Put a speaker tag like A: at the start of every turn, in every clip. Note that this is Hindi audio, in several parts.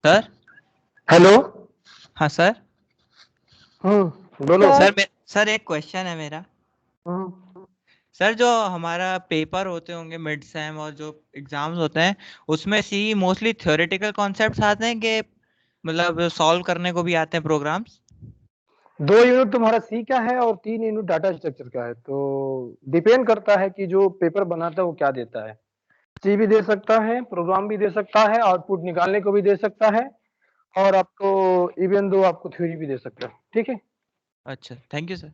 A: सर।
B: हेलो।
A: हाँ सर।
B: बोलो।
A: सर एक क्वेश्चन है मेरा।
B: हम्म,
A: सर जो हमारा पेपर होते होंगे मिड सेम और जो एग्जाम्स होते हैं उसमें सी मोस्टली थ्योरेटिकल कॉन्सेप्ट्स आते हैं कि मतलब सॉल्व करने को भी आते हैं प्रोग्राम्स।
B: 2 यूनिट तुम्हारा सी का है और 3 यूनिट डाटा स्ट्रक्चर का है, तो डिपेंड करता है कि जो पेपर बनाता है वो क्या देता है। सी भी दे सकता है, प्रोग्राम भी दे सकता है, आउटपुट निकालने को भी दे सकता है, और आपको इवन दो आपको थ्योरी भी दे सकता है। ठीक है,
A: अच्छा, थैंक यू सर।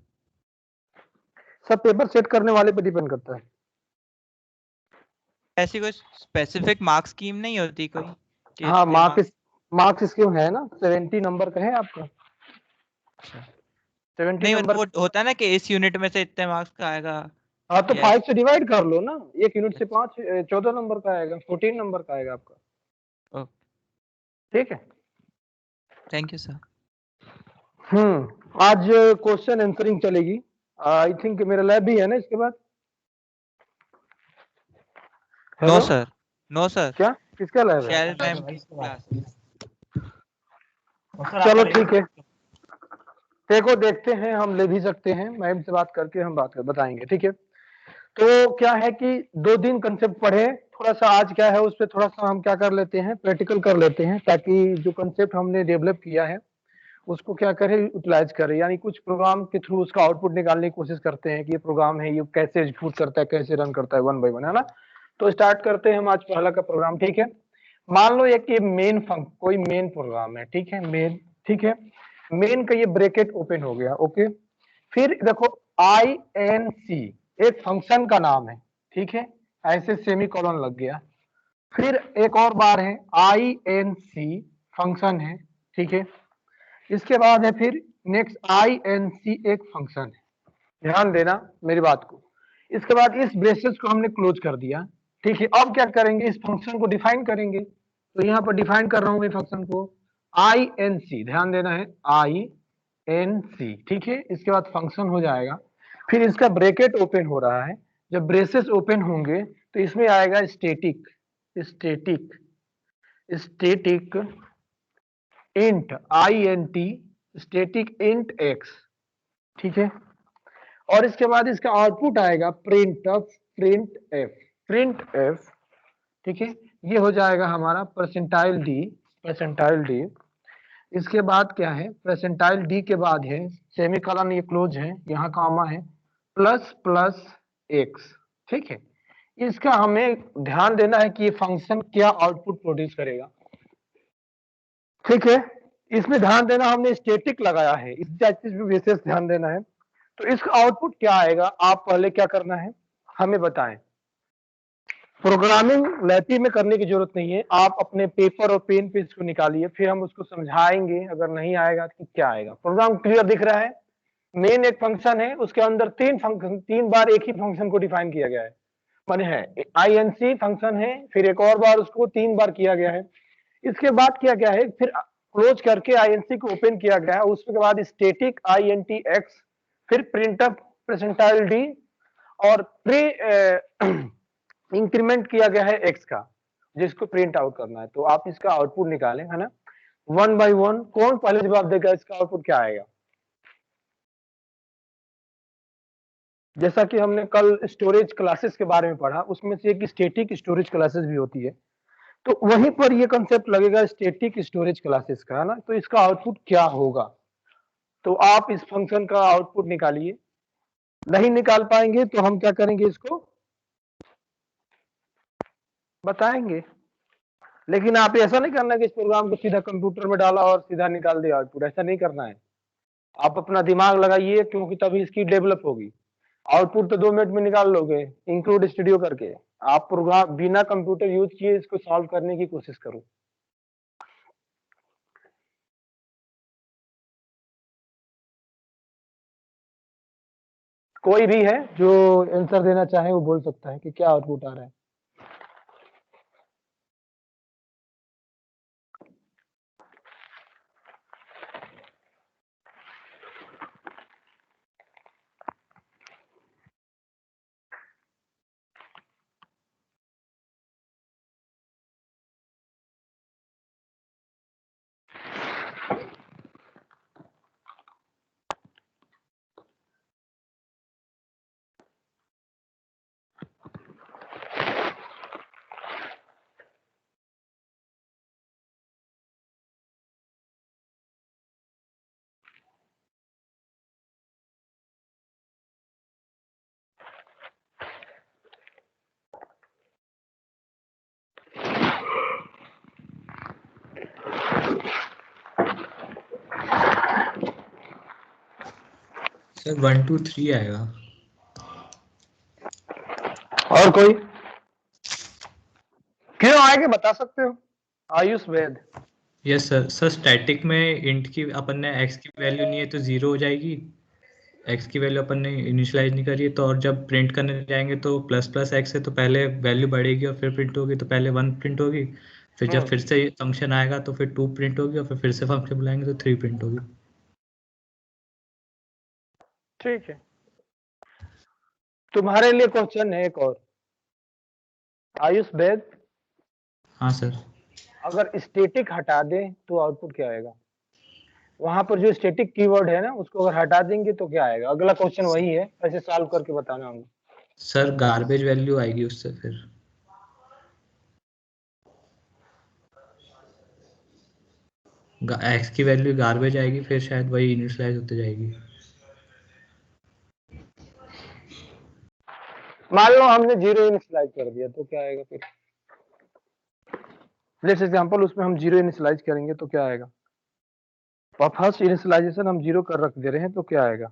B: सब पेपर सेट करने वाले पे डिपेंड करता है।
A: ऐसी कोई स्पेसिफिक मार्क्स स्कीम नहीं होती कोई कि
B: हाँ,
A: इतने मार्क्स?
B: मार्क्स स्कीम है ना, 70 नंबर का है आपका।
A: अच्छा।
B: 70
A: नहीं मतलब
B: नंबर।
A: वो होता है ना कि इस यूनिट में से इतने मार्क्स का आएगा।
B: हाँ, तो
A: यस।
B: 5 से डिवाइड कर लो ना। 1 यूनिट से
A: अच्छा।
B: 5, 14 नंबर का आएगा, 14 नंबर का आएगा आपका।
A: ओके।
B: ठीक है।
A: Thank you sir.
B: आज क्वेश्चन आंसरिंग चलेगी। आई थिंक मेरा लैब भी है ना इसके बाद।
A: No
B: hello.
A: Sir. No sir.
B: क्या, किसका लैब है?
A: शैल मैम की क्लासेस।
B: चलो ठीक है, देखो देखते हैं, हम ले भी सकते हैं, मैम से बात करके हम बताएंगे। ठीक है, तो क्या है कि 2 दिन कंसेप्ट पढ़े, थोड़ा सा आज क्या है उस पर थोड़ा सा हम क्या कर लेते हैं, प्रैक्टिकल कर लेते हैं, ताकि जो कंसेप्ट हमने डेवलप किया है उसको क्या करें, यूटिलाइज करें, यानी कुछ प्रोग्राम के थ्रू उसका आउटपुट निकालने की कोशिश करते हैं कि ये प्रोग्राम है, ये कैसे एग्जीक्यूट करता है, कैसे रन करता है, वन बाय वन, है ना। तो स्टार्ट करते हैं हम आज पहला का प्रोग्राम। ठीक है, मान लो एक ये कोई मेन प्रोग्राम है। ठीक है, मेन। ठीक है, मेन का ये ब्रैकेट ओपन हो गया। ओके, फिर देखो आई एन सी एक फंक्शन का नाम है। ठीक है, ऐसे सेमी कॉलन लग गया। फिर एक और बार है आई एन सी, फंक्शन है। ठीक है, इसके बाद है फिर नेक्स्ट आई एन सी एक फंक्शन है। ध्यान देना मेरी बात को। इसके बाद इस ब्रेसेस को हमने क्लोज कर दिया। ठीक है, अब क्या करेंगे, इस फंक्शन को डिफाइन करेंगे। तो यहाँ पर डिफाइन कर रहा हूं मैं फंक्शन को, आई एन सी, ध्यान देना है, आई एन सी। ठीक है, इसके बाद फंक्शन हो जाएगा, फिर इसका ब्रैकेट ओपन हो रहा है। जब ब्रेसेस ओपन होंगे तो इसमें आएगा static, static, static int I N T, static int X. ठीक है, और इसके बाद इसका आउटपुट आएगा print of, print F, print F. ठीक है, ये हो जाएगा हमारा परसेंटाइल डी, परसेंटाइल डी। इसके बाद क्या है, परसेंटाइल डी के बाद है सेमीकोलन, ये क्लोज है, यहाँ कामा है, प्लस प्लस एक्स। ठीक है, इसका हमें ध्यान देना है कि ये फंक्शन क्या आउटपुट प्रोड्यूस करेगा। ठीक है, इसमें ध्यान देना, हमने स्टैटिक लगाया है, इस चीज पे विशेष ध्यान देना है। तो इसका आउटपुट क्या आएगा, आप पहले क्या करना है हमें बताएं। प्रोग्रामिंग लैपी में करने की जरूरत नहीं है, आप अपने पेपर और पेन पे इसको निकालिए, फिर हम उसको समझाएंगे। अगर नहीं आएगा तो क्या आएगा, प्रोग्राम क्लियर दिख रहा है। मेन एक फंक्शन है, उसके अंदर 3 बार एक ही फंक्शन को डिफाइन किया गया है, माने है आईएनसी फंक्शन है, फिर एक और बार उसको 3 बार किया गया है। इसके बाद किया गया है, फिर क्लोज करके आईएनसी को ओपन किया गया है, उसके बाद static I N T X, फिर प्रिंटअप परसेंटाइल डी, और प्री इंक्रीमेंट किया गया है एक्स का, जिसको प्रिंट आउट करना है। तो आप इसका आउटपुट निकालें, है ना, वन बाय वन। कौन पहले जवाब देगा, इसका आउटपुट क्या आएगा। जैसा कि हमने कल स्टोरेज क्लासेस के बारे में पढ़ा, उसमें से एक स्टैटिक स्टोरेज क्लासेस भी होती है, तो वहीं पर ये कंसेप्ट लगेगा स्टैटिक स्टोरेज क्लासेस का, है ना। तो इसका आउटपुट क्या होगा, तो आप इस फंक्शन का आउटपुट निकालिए। नहीं निकाल पाएंगे तो हम क्या करेंगे, इसको बताएंगे। लेकिन आप ऐसा नहीं करना कि इस प्रोग्राम को सीधा कंप्यूटर में डाला और सीधा निकाल दिया आउटपुट, ऐसा नहीं करना है। आप अपना दिमाग लगाइए, क्योंकि तभी इसकी डेवलप होगी। आउटपुट तो 2 मिनट में निकाल लोगे इंक्लूड स्टूडियो करके। आप प्रोग्राम बिना कंप्यूटर यूज किए इसको सॉल्व करने की कोशिश करो। कोई भी है जो आंसर देना चाहे वो बोल सकता है कि क्या आउटपुट आ रहा है।
C: सर 1 2 3 आएगा।
B: और कोई क्यों आएगा बता सकते हो? Ayush Vaid.
C: Yes sir. Sir static में इंट की अपन ने x की वैल्यू नहीं है तो 0 हो जाएगी। x की वैल्यू अपन ने इनिशियलाइज नहीं करी है, तो और जब प्रिंट करने जाएंगे तो प्लस प्लस x है तो पहले वैल्यू बढ़ेगी और फिर प्रिंट होगी, तो पहले 1 प्रिंट होगी। फिर जब फिर से फंक्शन आएगा तो फिर 2 प्रिंट होगी और फिर से फंक्शन बुलाएंगे तो 3 प्रिंट होगी।
B: ठीक है, तुम्हारे लिए क्वेश्चन है एक और। आयुष वैद,
C: हाँ सर।
B: अगर स्टैटिक हटा दें तो आउटपुट क्या आएगा? वहां पर जो स्टैटिक कीवर्ड है ना, उसको अगर हटा देंगे तो क्या आएगा? अगला क्वेश्चन वही है, ऐसे सॉल्व करके बताना हमको।
C: सर गार्बेज वैल्यू आएगी उससे फिर। x की वैल्यू गार्बेज आएगी, फिर शायद वही इनिशियलाइज होते जाएगी।
B: मान लो हमने 0 इनिशियलाइज कर दिया तो क्या आएगा फिर? लेट्स एग्जांपल उसमें हम 0 इनिशियलाइज करेंगे तो क्या आएगा? और फर्स्ट इनिशियलाइजेशन हम 0 कर रख दे रहे हैं तो क्या आएगा?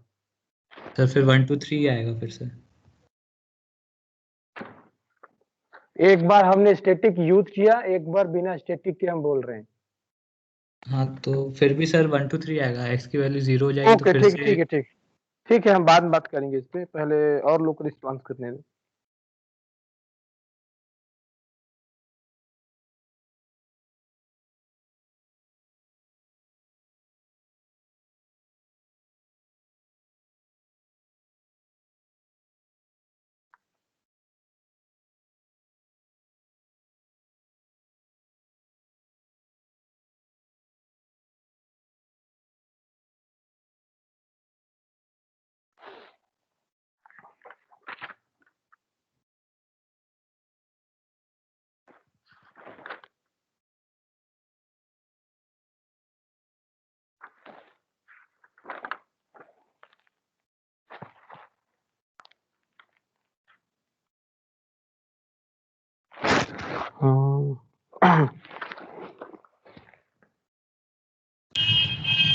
C: सर फिर 1 2 3 आएगा फिर से।
B: एक बार हमने स्टैटिक यूज किया, एक बार बिना स्टैटिक के हम बोल रहे हैं।
C: हाँ तो फिर भी सर 1 2 3 आएगा, x की वैल्यू 0 हो जाएगी तो
B: ओके,
C: फिर
B: ठीक
C: से।
B: ठीक है, ठीक ठीक है, हम बाद में बात करेंगे इस पे, पहले और लोग को रिस्पॉन्स करने दो।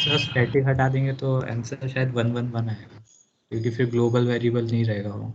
C: सर स्टैटिक हटा देंगे तो आंसर शायद 1 1 1 आएगा, क्योंकि फिर ग्लोबल वेरिएबल नहीं रहेगा वो।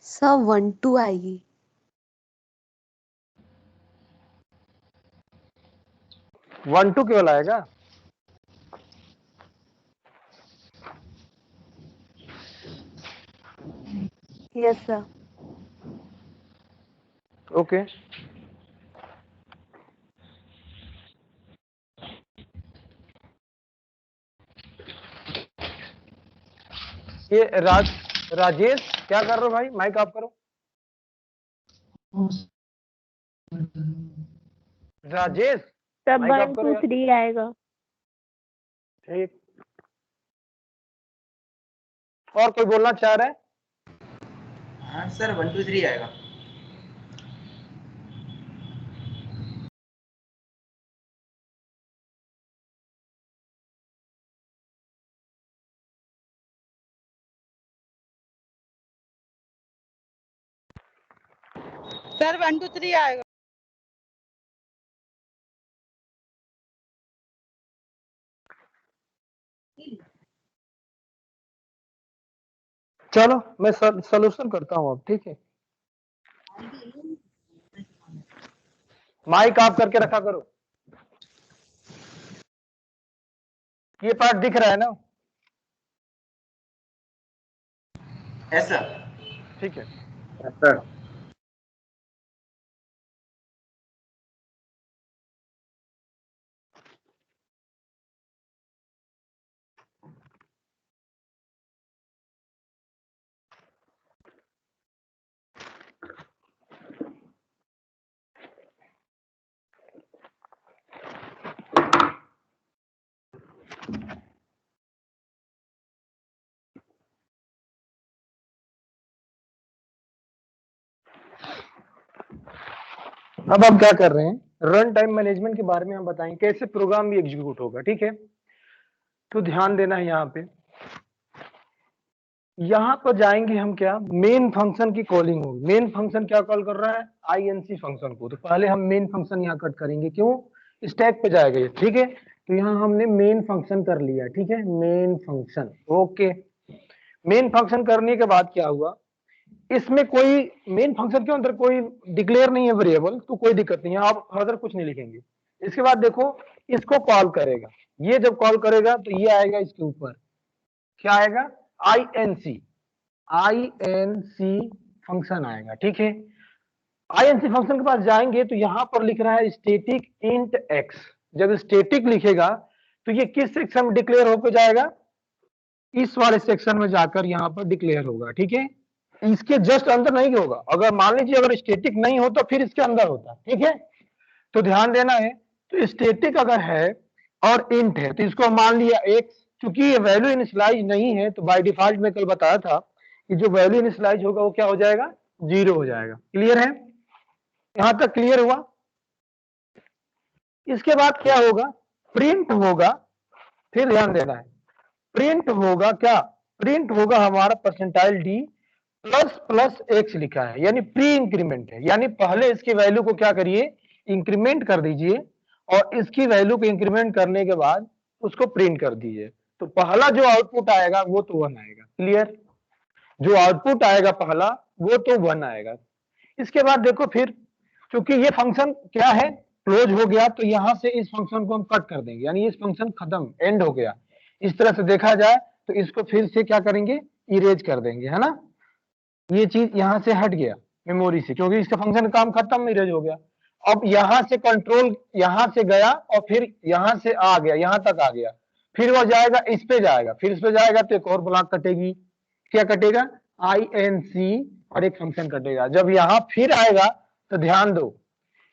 D: सर 1 2 आएगी।
B: 1 2 केवल आएगा?
D: Yes sir.
B: ओके, ये राजेश क्या कर रहे हो भाई? माइक ऑफ करो। राजेश
E: सब
B: माइक ऑफ
E: 1
B: करो
E: 2
B: यार।
E: 3 आएगा।
B: ठीक, और कोई बोलना चाह रहा है?
A: हाँ सर 1 2 3 आएगा।
F: सर 1 2 3 आएगा।
B: चलो मैं सॉल्यूशन करता हूँ अब, ठीक है? माइक ऑफ करके रखा करो। ये पार्ट दिख रहा है ना?
A: ऐसा
B: ठीक है।
E: सर
B: अब हम क्या कर रहे हैं, रन टाइम मैनेजमेंट के बारे में हम बताएंगे, कैसे प्रोग्राम भी एग्जीक्यूट होगा। ठीक है, तो ध्यान देना है यहाँ पे। यहाँ पर जाएंगे हम, क्या मेन फंक्शन की कॉलिंग होगी। मेन फंक्शन क्या कॉल कर रहा है, INC फंक्शन को। तो पहले हम मेन फंक्शन यहाँ कट करेंगे, क्यों, स्टैक पे जाएगा ये। ठीक है, तो यहाँ हमने मेन फंक्शन कर लिया। ठीक है, main function, okay. Main function करने के बाद क्या हुआ, इसमें कोई मेन फंक्शन के अंदर कोई डिक्लेयर नहीं है वेरिएबल, तो कोई दिक्कत नहीं है, आप फर्दर कुछ नहीं लिखेंगे। इसके बाद देखो, इसको कॉल करेगा, ये जब कॉल करेगा तो ये आएगा इसके ऊपर, क्या आएगा, INC फंक्शन आएगा। ठीक है, INC फंक्शन के पास जाएंगे तो यहां पर लिख रहा है स्टैटिक इंट x। जब स्टैटिक लिखेगा तो ये किस सेक्शन में डिक्लेयर होकर जाएगा, इस वाले सेक्शन में जाकर यहाँ पर डिक्लेयर होगा। ठीक है, इसके जस्ट अंदर नहीं होगा। अगर मान लीजिए अगर स्टैटिक नहीं हो तो फिर इसके अंदर होता। ठीक है, तो ध्यान देना है। तो स्टैटिक अगर है और इंट है तो इसको मान लिया x, क्योंकि ये वैल्यू इनिशियलाइज नहीं है तो बाय डिफॉल्ट में कल बताया था कि जो वैल्यू इनिशियलाइज होगा वो क्या हो जाएगा, 0 हो जाएगा। क्लियर है, यहां तक क्लियर हुआ। इसके बाद क्या होगा, प्रिंट होगा। फिर ध्यान देना है, प्रिंट होगा क्या, प्रिंट होगा हमारा %d प्लस x लिखा है, यानी प्री इंक्रीमेंट है। यानी पहले इसकी वैल्यू को क्या करिए, इंक्रीमेंट कर दीजिए, और इसकी वैल्यू को इंक्रीमेंट करने के बाद उसको प्रिंट कर दीजिए। तो पहला जो आउटपुट आएगा वो तो 1 आएगा। क्लियर, जो आउटपुट आएगा पहला वो तो 1 आएगा। इसके बाद देखो, फिर क्योंकि ये फंक्शन क्या है, क्लोज हो गया, तो यहां से इस फंक्शन को हम कट कर देंगे, यानी इस फंक्शन खत्म, एंड हो गया। इस तरह से देखा जाए तो इसको फिर से क्या करेंगे, इरेज कर देंगे, है ना। ये चीज यहां से हट गया मेमोरी से, क्योंकि इसका फंक्शन काम खत्म, इरेज हो गया। अब यहां से कंट्रोल यहां से गया और फिर यहां से आ गया, यहां तक आ गया, फिर वो जाएगा इस पे जाएगा, फिर इस पे जाएगा तो एक और ब्लॉक कटेगी। क्या कटेगा, INC, और एक फंक्शन कटेगा। जब यहां फिर आएगा तो ध्यान दो,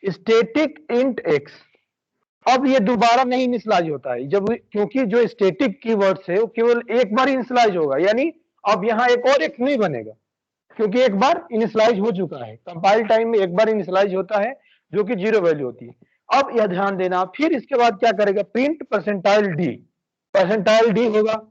B: स्टैटिक इंट x, अब ये दोबारा नहीं इनिशियलाइज होता है, जब, क्योंकि जो स्टैटिक कीवर्ड्स है वो केवल एक बार इनिशियलाइज होगा, यानी अब यहाँ एक और x नहीं बनेगा, क्योंकि एक बार इनिशियलाइज हो चुका है। कंपाइल टाइम में एक बार इनिशियलाइज होता है जो कि 0 वैल्यू होती है। अब यह ध्यान देना, फिर इसके बाद क्या करेगा, प्रिंट %d होगा।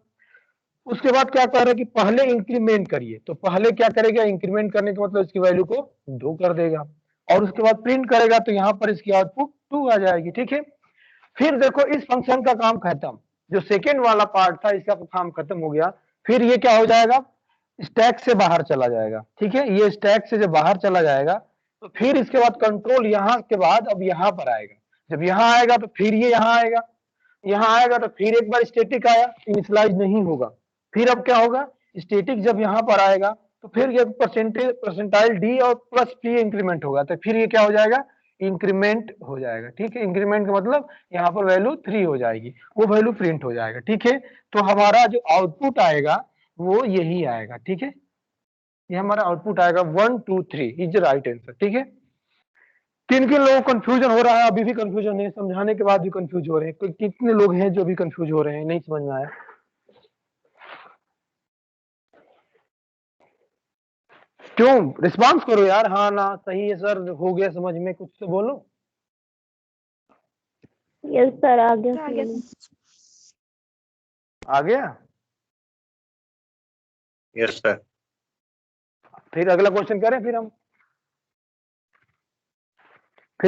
B: उसके बाद क्या कर रहा है कि पहले इंक्रीमेंट करिए, तो पहले क्या करेगा, इंक्रीमेंट करने का मतलब इसकी वैल्यू को 2 कर देगा, और उसके बाद प्रिंट करेगा तो यहां पर इसकी आउटपुट 2 आ जाएगी। ठीक है, फिर देखो इस फंक्शन का काम खत्म, जो सेकेंड वाला पार्ट था इसका काम खत्म हो गया। फिर ये क्या हो जाएगा, स्टैक से बाहर चला जाएगा। ठीक है, ये स्टैक से जब बाहर चला जाएगा तो फिर इसके बाद कंट्रोल यहां के बाद अब यहां पर आएगा। जब यहां आएगा तो फिर ये यहां आएगा, यहां आएगा तो फिर एक बार स्टैटिक आया, इनिशियलाइज नहीं होगा। फिर अब क्या होगा, स्टैटिक जब यहां पर आएगा तो फिर ये %d और प्लस p इंक्रीमेंट होगा, तो फिर ये क्या हो जाएगा, इंक्रीमेंट हो जाएगा। ठीक है, इंक्रीमेंट का मतलब यहाँ पर वैल्यू 3 हो जाएगी, वो वैल्यू प्रिंट हो जाएगा। ठीक है, तो हमारा जो आउटपुट आएगा वो यही आएगा। ठीक है, ये हमारा आउटपुट आएगा 1 2 3 इज द राइट आंसर। ठीक है, किन किन लोगों को कंफ्यूजन हो रहा है, अभी भी कंफ्यूजन है, समझाने के बाद भी कंफ्यूज हो रहे हैं, कितने लोग हैं जो भी कंफ्यूज हो रहे हैं, नहीं समझ में आया। क्यों, रिस्पांस करो यार, हाँ ना सही है सर, हो गया समझ में, कुछ तो बोलो।
D: यस सर, आ गया।
B: आ गया,
E: यस सर।
B: फिर अगला क्वेश्चन करें, फिर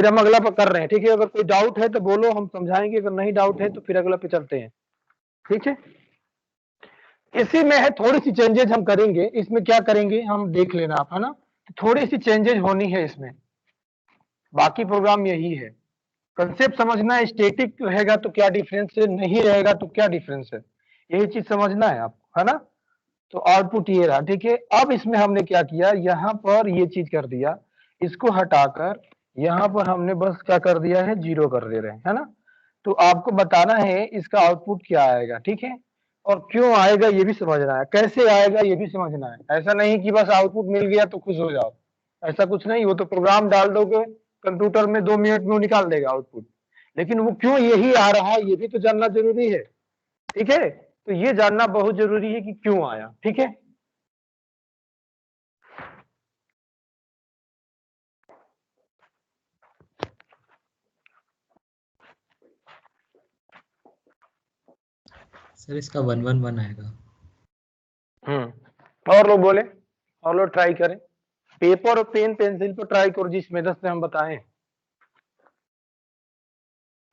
B: हम अगला पर कर रहे हैं। ठीक है, अगर कोई डाउट है तो बोलो, हम समझाएंगे, अगर नहीं डाउट है तो फिर अगला पे चलते हैं। ठीक है, इसी में है थोड़ी सी चेंजेस हम करेंगे। इसमें क्या करेंगे हम देख लेना आप, है ना, थोड़ी सी चेंजेस होनी है इसमें, बाकी प्रोग्राम यही है। कंसेप्ट समझना है, स्टैटिक रहेगा तो क्या डिफरेंस है, नहीं रहेगा तो क्या डिफरेंस है, यही चीज समझना है आपको, है ना। तो आउटपुट ये रहा, ठीक है। अब इसमें हमने क्या किया, यहाँ पर ये चीज कर दिया, इसको हटाकर यहाँ पर हमने बस क्या कर दिया है, 0 कर दे रहे हैं, है ना। तो आपको बताना है इसका आउटपुट क्या आएगा, ठीक है, और क्यों आएगा ये भी समझना है, कैसे आएगा ये भी समझना है। ऐसा नहीं कि बस आउटपुट मिल गया तो खुश हो जाओ, ऐसा कुछ नहीं। वो तो प्रोग्राम डाल दोगे कंप्यूटर में, 2 मिनट में वो निकाल देगा आउटपुट, लेकिन वो क्यों यही आ रहा है ये भी तो जानना जरूरी है, ठीक है। तो ये जानना बहुत जरूरी है कि क्यों आया, ठीक है।
C: सर इसका 111 आएगा।
B: और लोग बोले, और लोग ट्राई करें, पेपर और पेन पेंसिल पर ट्राई करो जिस मेथड से हम बताएं।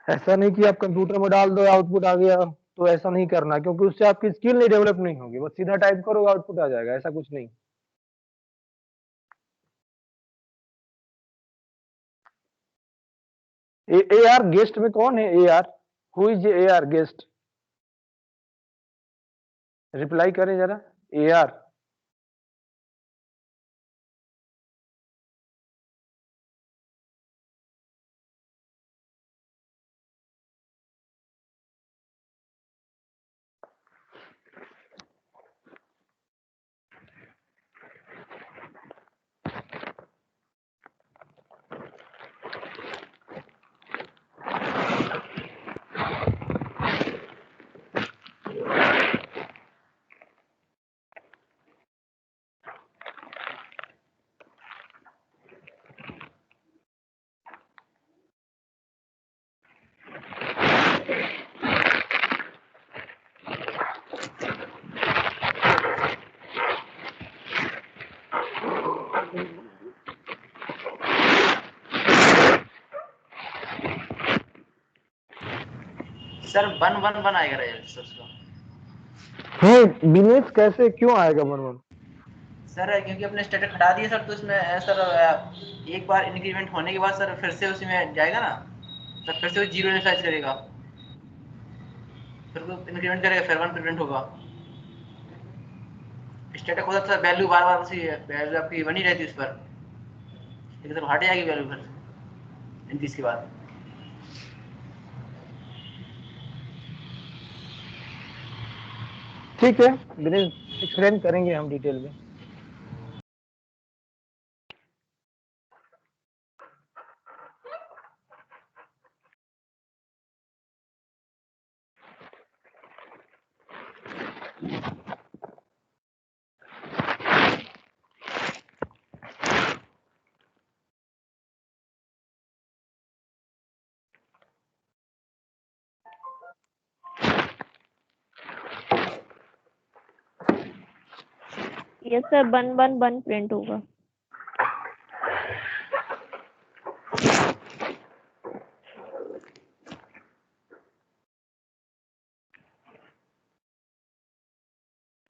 B: ऐसा नहीं कि आप कंप्यूटर में डाल दो आउटपुट आ गया, तो ऐसा नहीं करना, क्योंकि उससे आपकी स्किल नहीं डेवलप नहीं होगी। बस सीधा टाइप करो आउटपुट आ जाएगा, ऐसा कुछ नहीं। ए आर गेस्ट में कौन है, A R, who is A our guest, reply करें जरा, ए आर।
A: सर 111 आएगा रजिस्टर्स का।
B: बिनेश कैसे क्यों आएगा 111?
A: सर क्योंकि अपने स्टेटस हटा दिए सर, तो इसमें सर एक बार इंक्रीमेंट होने के बाद सर फिर से उसी में जाएगा ना सर, फिर से वो 0 इनिशियलाइज करेगा, फिर वो इंक्रीमेंट करेगा, फिर 1 प्रिंट होगा। स्टेटस होता था वैल्यू बार बार उसी वैल्यू आपकी बनी रहती उस पर, लेकिन सर हट जाएगी वैल्यू फिर 29 के बाद।
B: ठीक है दिनेश, एक्सप्लेन करेंगे हम डिटेल में।
D: यस सर, 111 प्रिंट होगा।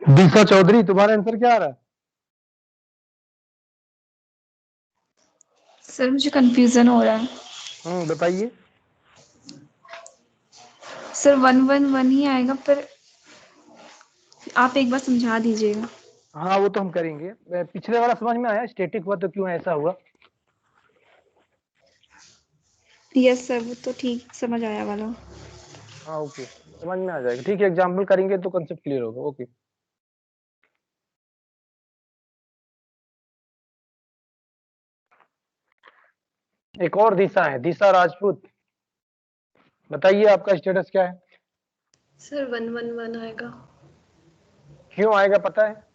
B: दिशा चौधरी, तुम्हारा आंसर क्या आ रहा है?
E: सर मुझे कंफ्यूजन हो रहा है।
B: बताइए।
E: सर 111 ही आएगा, पर आप एक बार समझा दीजिएगा।
B: हाँ वो तो हम करेंगे। पिछले वाला समझ में आया, स्टैटिक हुआ तो क्यों ऐसा हुआ?
E: यस सर, वो तो ठीक समझ आया वाला।
B: हाँ ओके, समझ में आ जाएगा, ठीक है। एग्जाम्पल करेंगे तो कंसेप्ट क्लियर होगा। ओके, एक और दिशा है, दिशा राजपूत, बताइए आपका स्टेटस क्या है?
F: सर 111 आएगा।
B: क्यों आएगा पता है?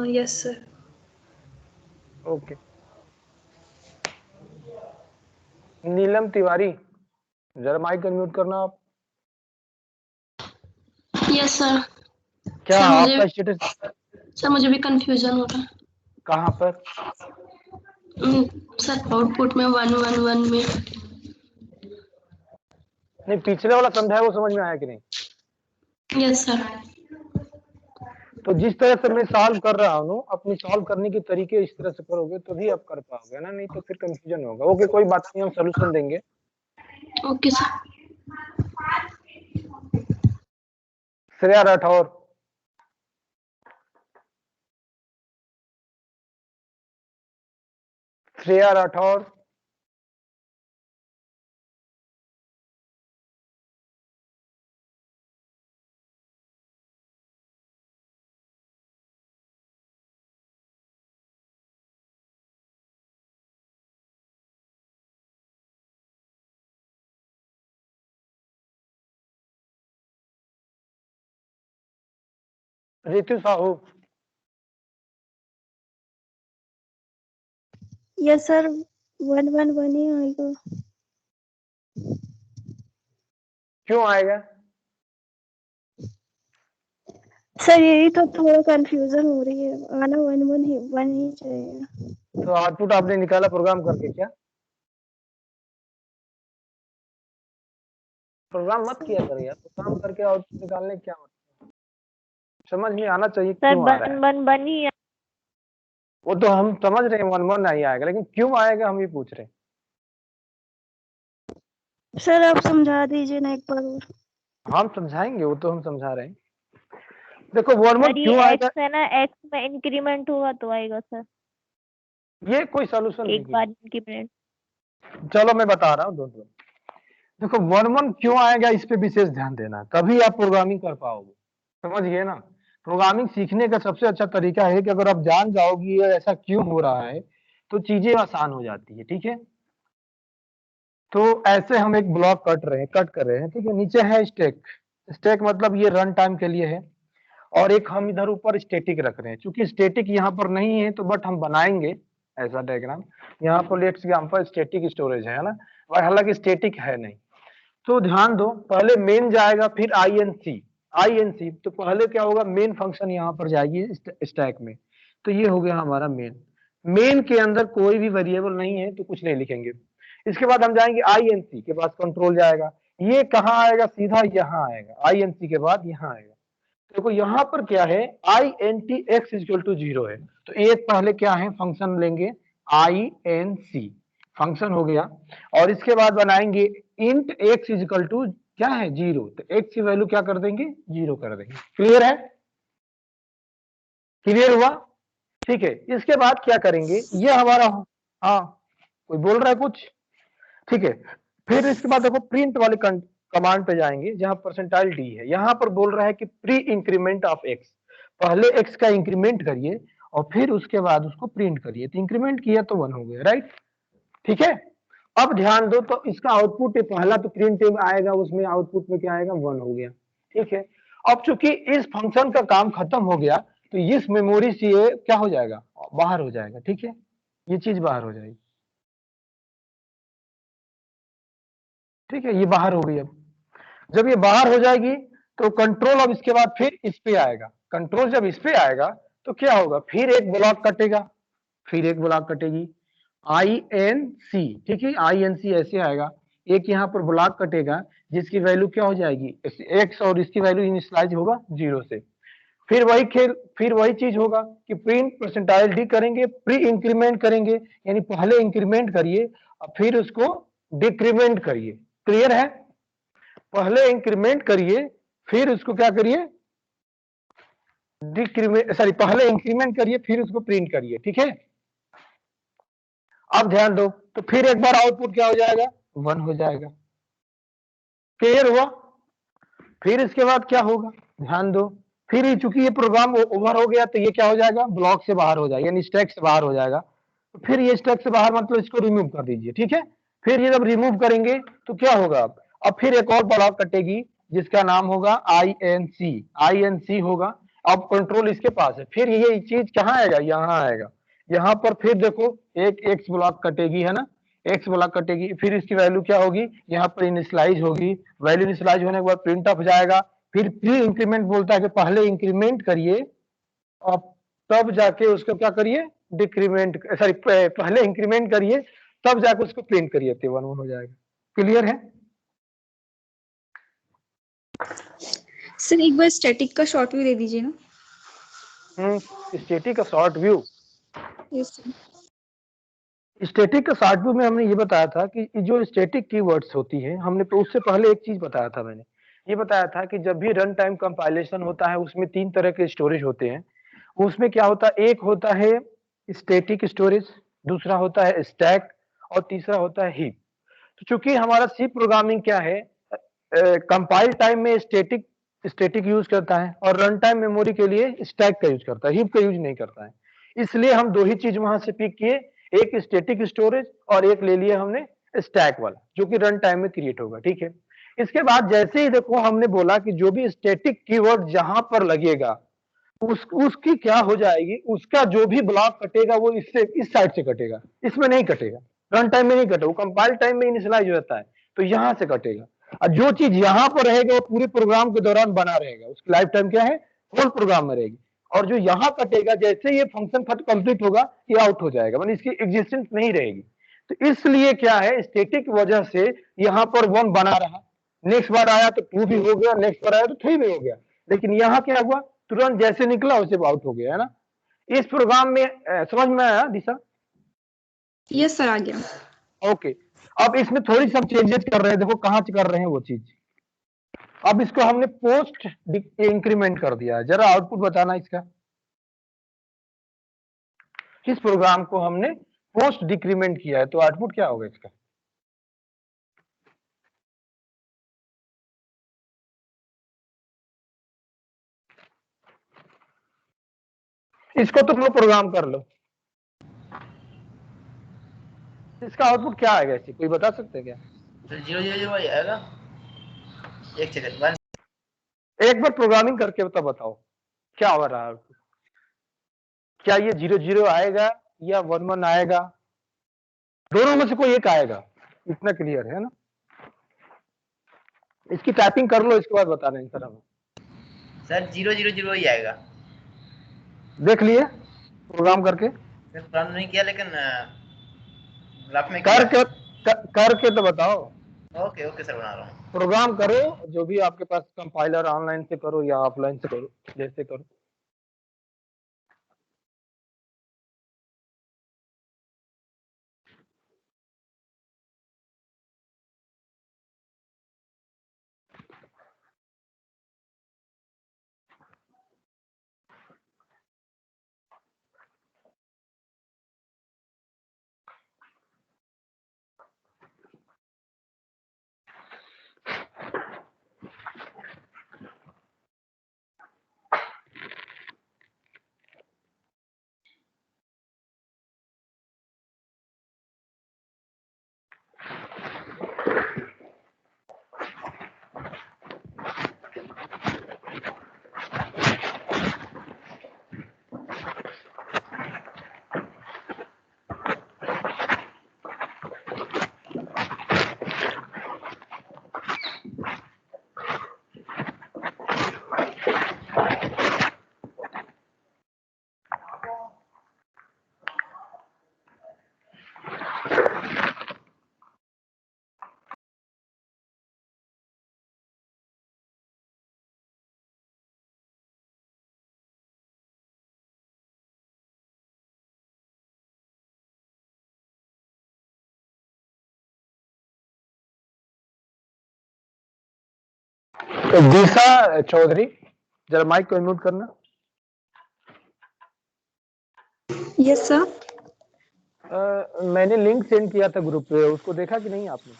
F: Yes sir.
B: ओके, नीलम तिवारी, जरा माइक अनम्यूट करना आप।
F: Yes sir.
B: क्या
F: सर
B: आपका स्टेटस?
F: सर मुझे भी कंफ्यूजन हो रहा है।
B: कहाँ पर?
F: सर आउटपुट में 111 में।
B: नहीं, पिछले वाला समझाया वो समझ में आया कि नहीं?
F: Yes sir.
B: तो जिस तरह से मैं सॉल्व कर रहा हूँ, अपनी सॉल्व करने के तरीके इस तरह से करोगे तो भी आप कर पाओगे ना, नहीं तो फिर कंफ्यूजन होगा। ओके कोई बात नहीं, हम सॉल्यूशन देंगे।
F: Okay sir.
B: Shreya Rathore, Shreya Rathore, Ritu Sahu,
D: yes sir 111 ही आएगा।
B: क्यों आएगा?
D: सर यही तो थोड़ा कंफ्यूजन हो रही है, आना 111 ही चाहिए।
B: तो आउटपुट आपने निकाला प्रोग्राम करके क्या? प्रोग्राम मत किया करो यार, प्रोग्राम करके आउटपुट निकालने क्या मतलब? समझ में आना चाहिए
D: सर
B: क्यों आ रहा है।
D: 111 ही
B: वो तो हम समझ रहे हैं 1-1 नहीं आएगा, लेकिन क्यों आएगा हम ये पूछ रहे हैं।
D: सर आप समझा दीजिए ना एक बार और।
B: हम समझाएंगे, वो तो हम समझा रहे हैं। देखो 1-1
D: सर ये
B: क्यों आएगा,
D: एक्स है ना, एक्स में इंक्रीमेंट हुआ तो आएगा सर,
B: ये कोई सोल्यूशन
D: एक
B: नहीं
D: बार इंक्रीमेंट।
B: है। चलो मैं बता रहा हूँ, दोस्तों देखो 1-1 क्यों आएगा इस पे विशेष ध्यान देना, तभी आप प्रोग्रामिंग कर पाओगे। समझ गए ना? प्रोग्रामिंग सीखने का सबसे अच्छा तरीका है कि अगर आप जान जाओगी ये ऐसा क्यों हो रहा है तो चीजें आसान हो जाती है। ठीक है, तो ऐसे हम एक ब्लॉक कट कर रहे हैं। ठीक है, नीचे है स्टैक, स्टैक मतलब ये रन टाइम के लिए है, और एक हम इधर ऊपर स्टैटिक रख रहे हैं। चूंकि स्टैटिक यहाँ पर नहीं है तो बट हम बनाएंगे ऐसा डायग्राम। यहाँ पर लेट्स एग्जांपल स्टैटिक स्टोरेज है ना, और हालांकि स्टैटिक है नहीं। तो ध्यान दो, पहले मेन जाएगा, फिर आईएनसी। तो पहले क्या होगा, मेन फंक्शन यहाँ पर जाएगी स्टैक में। तो ये हो गया हमारा मेन के अंदर कोई भी वेरिएबल नहीं है तो कुछ नहीं लिखेंगे। इसके बाद हम जाएंगे आईएनसी के पास, कंट्रोल जाएगा। ये कहाँ आएगा, सीधा यहाँ आएगा, आईएनसी के बाद यहाँ आएगा। देखो यहाँ पर क्या है, I N T X equal to 0 है, तो एक पहले क्या है फंक्शन लेंगे, आई एन सी फंक्शन हो गया। और इसके बाद बनाएंगे इंट एक्स इक्वल टू क्या है 0, तो एक्स की वैल्यू क्या कर देंगे 0 कर देंगे। क्लियर है? क्लियर हुआ? ठीक है, इसके बाद क्या करेंगे, ये हमारा, हाँ कोई बोल रहा है कुछ? ठीक है, फिर इसके बाद देखो प्रिंट वाले कमांड पे जाएंगे जहां परसेंटाइल डी है। यहां पर बोल रहा है कि प्री इंक्रीमेंट ऑफ एक्स, पहले एक्स का इंक्रीमेंट करिए और फिर उसके बाद उसको प्रिंट करिए। तो इंक्रीमेंट किया तो 1 हो गया, राइट? ठीक है, अब ध्यान दो, तो इसका आउटपुट पहला तो प्रिंट आएगा, उसमें आउटपुट में क्या आएगा 1 हो गया। ठीक है, अब चूंकि इस फंक्शन का काम खत्म हो गया तो इस मेमोरी से ये क्या हो जाएगा, बाहर हो जाएगा। ठीक है, ये चीज बाहर हो जाएगी। ठीक है, ये बाहर हो गई। अब जब ये बाहर हो जाएगी तो कंट्रोल अब इसके बाद फिर इस पे आएगा। कंट्रोल जब इस पे आएगा तो क्या होगा, फिर एक ब्लॉक कटेगा, फिर एक ब्लॉक कटेगी आई एन सी। ठीक है, आई एन सी ऐसे आएगा, एक यहाँ पर ब्लॉक कटेगा जिसकी वैल्यू क्या हो जाएगी एक्स, और इसकी वैल्यू इनिशियलाइज होगा 0 से। फिर वही खेल, फिर वही चीज होगा कि प्रिंट परसेंटाइल डी करेंगे, प्री इंक्रीमेंट करेंगे, यानी पहले इंक्रीमेंट करिए और फिर उसको डिक्रीमेंट करिए। क्लियर है? पहले इंक्रीमेंट करिए फिर उसको क्या करिए, डिक्रीमेंट, सॉरी पहले इंक्रीमेंट करिए फिर उसको प्रिंट करिए। ठीक है, अब ध्यान दो, तो फिर एक बार आउटपुट क्या हो जाएगा 1 हो जाएगा। क्लियर हुआ? फिर इसके बाद क्या होगा, ध्यान दो, फिर चूंकि ये प्रोग्राम ओवर हो गया तो ये क्या हो जाएगा, ब्लॉक से बाहर हो जाएगा, यानी स्टैक से बाहर हो जाएगा। तो फिर ये स्टैक से बाहर मतलब इसको रिमूव कर दीजिए। ठीक है, फिर ये जब रिमूव करेंगे तो क्या होगा, अब फिर एक और ब्लॉक कटेगी जिसका नाम होगा आई एन सी होगा। अब कंट्रोल इसके पास है, फिर ये चीज कहाँ आएगा, यहाँ आएगा। यहाँ पर फिर देखो एक एक्स ब्लॉक कटेगी, है ना, एक्स ब्लॉक कटेगी, फिर इसकी वैल्यू क्या होगी, यहाँ पर इनिशियलाइज होगी, वैल्यू इनिशियलाइज होने के बाद प्रिंट ऑफ जाएगा। फिर प्री इंक्रीमेंट बोलता है कि पहले इंक्रीमेंट करिए और तब जाके उसको क्या करिए, डिक्रीमेंट, सॉरी पहले इंक्रीमेंट करिए तब जाके उसको प्रिंट करिए, तो 1 1 हो जाएगा। क्लियर है?
E: सर एक बार स्टैटिक का शॉर्ट व्यू दे दीजिए ना।
B: स्टैटिक का short view,
E: yes sir.
B: Static का शॉर्ट व्यू में हमने ये बताया था कि जो स्टैटिक कीवर्ड्स होती है, हमने तो उससे पहले एक चीज बताया था, मैंने ये बताया था कि जब भी रन टाइम कंपाइलेशन होता है उसमें 3 तरह के स्टोरेज होते हैं। उसमें क्या होता है, एक होता है स्टैटिक स्टोरेज दूसरा होता है स्टैक और तीसरा होता है हीप। तो चूंकि हमारा सी प्रोग्रामिंग क्या है, कंपाइल टाइम में स्टैटिक यूज करता है और रन टाइम मेमोरी के लिए स्टैक का यूज करता है, हीप का यूज नहीं करता है। इसलिए हम दो ही चीज वहां से पिक किए, एक स्टैटिक स्टोरेज और एक ले लिए हमने स्टैक वाला, जो कि रन टाइम में क्रिएट होगा। ठीक है, इसके बाद जैसे ही देखो हमने बोला कि जो भी स्टैटिक कीवर्ड जहां पर लगेगा उसकी क्या हो जाएगी, उसका जो भी ब्लॉक कटेगा वो इससे इस साइड से कटेगा, इसमें नहीं कटेगा, रन टाइम में नहीं कटेगा, वो कंपाइल टाइम में इनिशियलाइज होता है, तो यहां से कटेगा। और जो चीज यहां पर रहेगा वो पूरे प्रोग्राम के दौरान बना रहेगा, उसकी लाइफ टाइम क्या है, होल प्रोग्राम में रहेगी। और जो यहां कटेगा, जैसे ये फंक्शन कंप्लीट होगा, ये आउट हो जाएगा, मतलब इसकी एग्जिस्टेंस नहीं रहेगी। तो इसलिए क्या है, स्टैटिक वजह से यहाँ पर 1 बना रहा, नेक्स्ट बार आया तो 2 भी हो गया, नेक्स्ट बार आया तो 3 भी हो गया। लेकिन यहाँ क्या हुआ, तुरंत जैसे निकला वैसे आउट हो गया, है ना। इस प्रोग्राम में समझ में आया दिशा?
E: यस सर, आ गया।
B: ओके, अब इसमें थोड़ी सी चेंजेस कर रहे हैं, देखो कहाँ से कर रहे हैं वो चीज। अब इसको हमने पोस्ट इंक्रीमेंट कर दिया है, जरा आउटपुट बताना इसका। किस प्रोग्राम को हमने पोस्ट डिक्रीमेंट किया है, तो आउटपुट क्या होगा इसका? इसको तुम लोग प्रोग्राम कर लो, इसका आउटपुट क्या आएगा, ऐसी कोई बता सकते हैं क्या?
G: 0 0 0 आएगा। एक सेकंड,
B: एक बार प्रोग्रामिंग करके तो बताओ क्या हो रहा है, क्या ये 0 0 आएगा या 1 1 आएगा, दोनों में से कोई एक आएगा, इतना क्लियर है ना। इसकी टाइपिंग कर लो, इसके बाद बता रहे हैं सर हमें।
G: सर 0 0 0 ही आएगा।
B: देख लिए प्रोग्राम करके?
G: सर प्लान नहीं किया, लेकिन ग्राफ में किया।
B: करके तो बताओ।
G: ओके ओके सर, बना रहा हूँ।
B: प्रोग्राम करो, जो भी आपके पास कंपाइलर, ऑनलाइन से करो या ऑफलाइन से करो, जैसे करो। तो दिशा चौधरी, जरा माइक को म्यूट करना।
E: Yes sir.
B: मैंने लिंक सेंड किया था ग्रुप पे, उसको देखा कि नहीं आपने?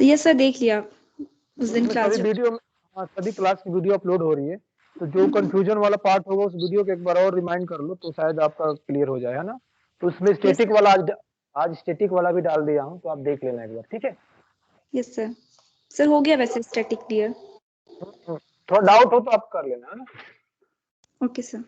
E: यस सर, देख लिया उस दिन क्लास
B: सभी वीडियो, सभी क्लास की वीडियो अपलोड हो रही है, तो जो कंफ्यूजन वाला पार्ट होगा उस वीडियो को एक बार और रिमाइंड कर लो, तो शायद आपका क्लियर हो जाए, है ना। तो उसमें स्टैटिक वाला आज स्टैटिक वाला भी डाल दिया हूँ, तो आप देख लेना एक बार, ठीक है।
E: Yes sir. सर हो गया वैसे स्टैटिक क्लियर।
B: थोड़ा डाउट हो तो आप कर लेना, है ना।
E: Okay sir.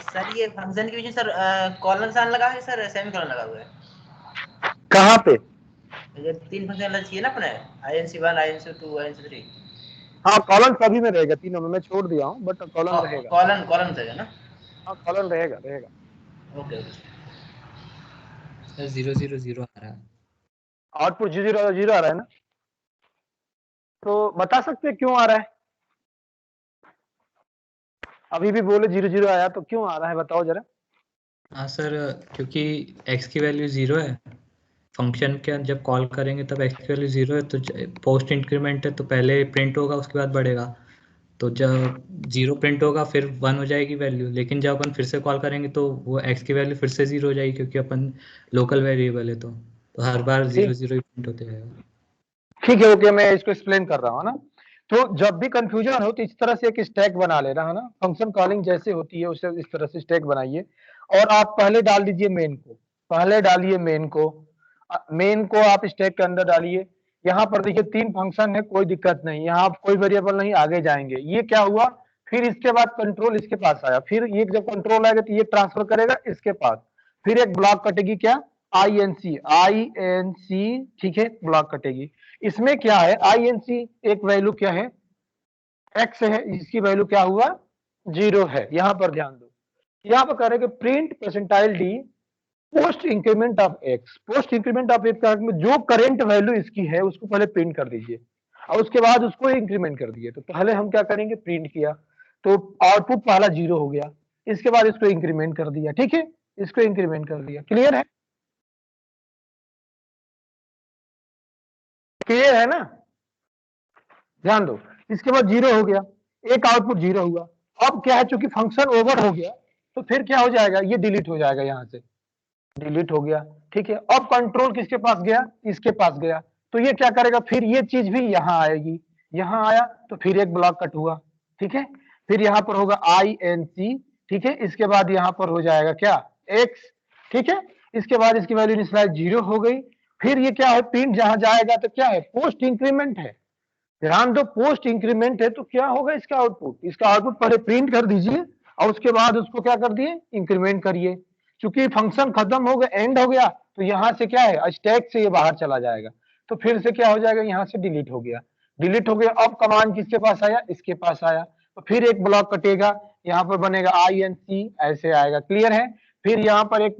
G: सर ये फंक्शन के पीछे सर कॉलन साइन लगा है सर, सेमीकोलन लगा हुआ है।
B: कहाँ पे?
G: ये 3 फंक्शन अलग चाहिए ना अपने, INC1 INC2 INC3।
B: हाँ, कॉलन सभी में रहेगा, तीनों में मैं छोड़ दिया हूँ, बट कॉलन रहेगा।
G: कॉलन रहेगा ना?
B: हाँ, कॉलन रहेगा।
G: ओके।
C: सर 0 0 0 आ रहा है।
B: आउटपुट 0 0 आ रहा है ना, तो बता सकते हैं क्यों आ रहा है? अभी भी बोले 0 0 आया, तो क्यों आ रहा है बताओ जरा।
C: हाँ सर, क्योंकि x की वैल्यू 0 है, फंक्शन के जब कॉल करेंगे तब x की वैल्यू 0 है, तो पोस्ट इंक्रीमेंट है तो पहले प्रिंट होगा उसके बाद बढ़ेगा, तो जब 0 प्रिंट होगा फिर 1 हो जाएगी वैल्यू, लेकिन जब अपन फिर से कॉल करेंगे तो वो x की वैल्यू फिर से 0 हो जाएगी, क्योंकि अपन लोकल वेरिएबल है, तो हर बार 0 0 ही प्रिंट होते जाएगा।
B: ठीक है, ओके, मैं इसको एक्सप्लेन कर रहा हूँ ना। तो जब भी कंफ्यूजन हो तो इस तरह से एक स्टैक बना लेना है ना, फंक्शन कॉलिंग जैसे होती है उसे इस तरह से स्टैक बनाइए, और आप पहले डाल दीजिए मेन को, पहले डालिए मेन को, मेन को आप स्टैक के अंदर डालिए। यहाँ पर देखिए 3 फंक्शन है, कोई दिक्कत नहीं, यहाँ आप कोई वेरिएबल नहीं, आगे जाएंगे। ये क्या हुआ, फिर इसके बाद कंट्रोल इसके पास आया, फिर ये जब कंट्रोल आएगा तो ये ट्रांसफर करेगा इसके पास, फिर एक ब्लॉक कटेगी क्या, INC, ठीक है, ब्लॉक कटेगी। इसमें क्या है, INC एक वैल्यू क्या है, x है, इसकी वैल्यू क्या हुआ, 0 है। यहां पर ध्यान दो, यहां पर करेंगे print %d post increment of x, post increment of x में जो करंट वैल्यू इसकी है उसको पहले प्रिंट कर दीजिए, और उसके बाद उसको इंक्रीमेंट कर दिए। तो पहले हम क्या करेंगे, प्रिंट किया तो आउटपुट पहला 0 हो गया, इसके बाद इसको इंक्रीमेंट कर दिया, ठीक है, इसको इंक्रीमेंट कर दिया। क्लियर है, क्लियर है ना, ध्यान दो। इसके बाद 0 हो गया, एक आउटपुट 0 हुआ। अब क्या है, चूंकि फंक्शन ओवर हो गया तो फिर क्या हो जाएगा, ये डिलीट हो जाएगा, यहां से डिलीट हो गया, ठीक है। अब कंट्रोल किसके पास गया, इसके पास गया, तो ये क्या करेगा, फिर ये चीज भी यहां आएगी, यहां आया तो फिर एक ब्लॉक कट हुआ, ठीक है, फिर यहां पर होगा INC, ठीक है, इसके बाद यहां पर हो जाएगा क्या, x, ठीक है, इसके बाद इसकी वैल्यू इनिशियलाइज 0 हो गई। फिर ये क्या है, प्रिंट जहां जाएगा तो क्या है, पोस्ट इंक्रीमेंट है, ध्यान दो, पोस्ट इंक्रीमेंट है तो क्या होगा इसका आउटपुट, इसका आउटपुट पहले प्रिंट कर दीजिए और उसके बाद उसको क्या कर दिए, इंक्रीमेंट करिए। चूंकि फंक्शन खत्म हो गया, एंड हो गया, तो यहां से क्या है, स्टैक से ये बाहर चला जाएगा, तो फिर से क्या हो जाएगा, यहां से डिलीट हो गया, डिलीट हो गया। अब कमांड किसके पास आया, इसके पास आया, तो फिर एक ब्लॉक कटेगा, यहाँ पर बनेगा INC, ऐसे आएगा। क्लियर है, फिर यहाँ पर एक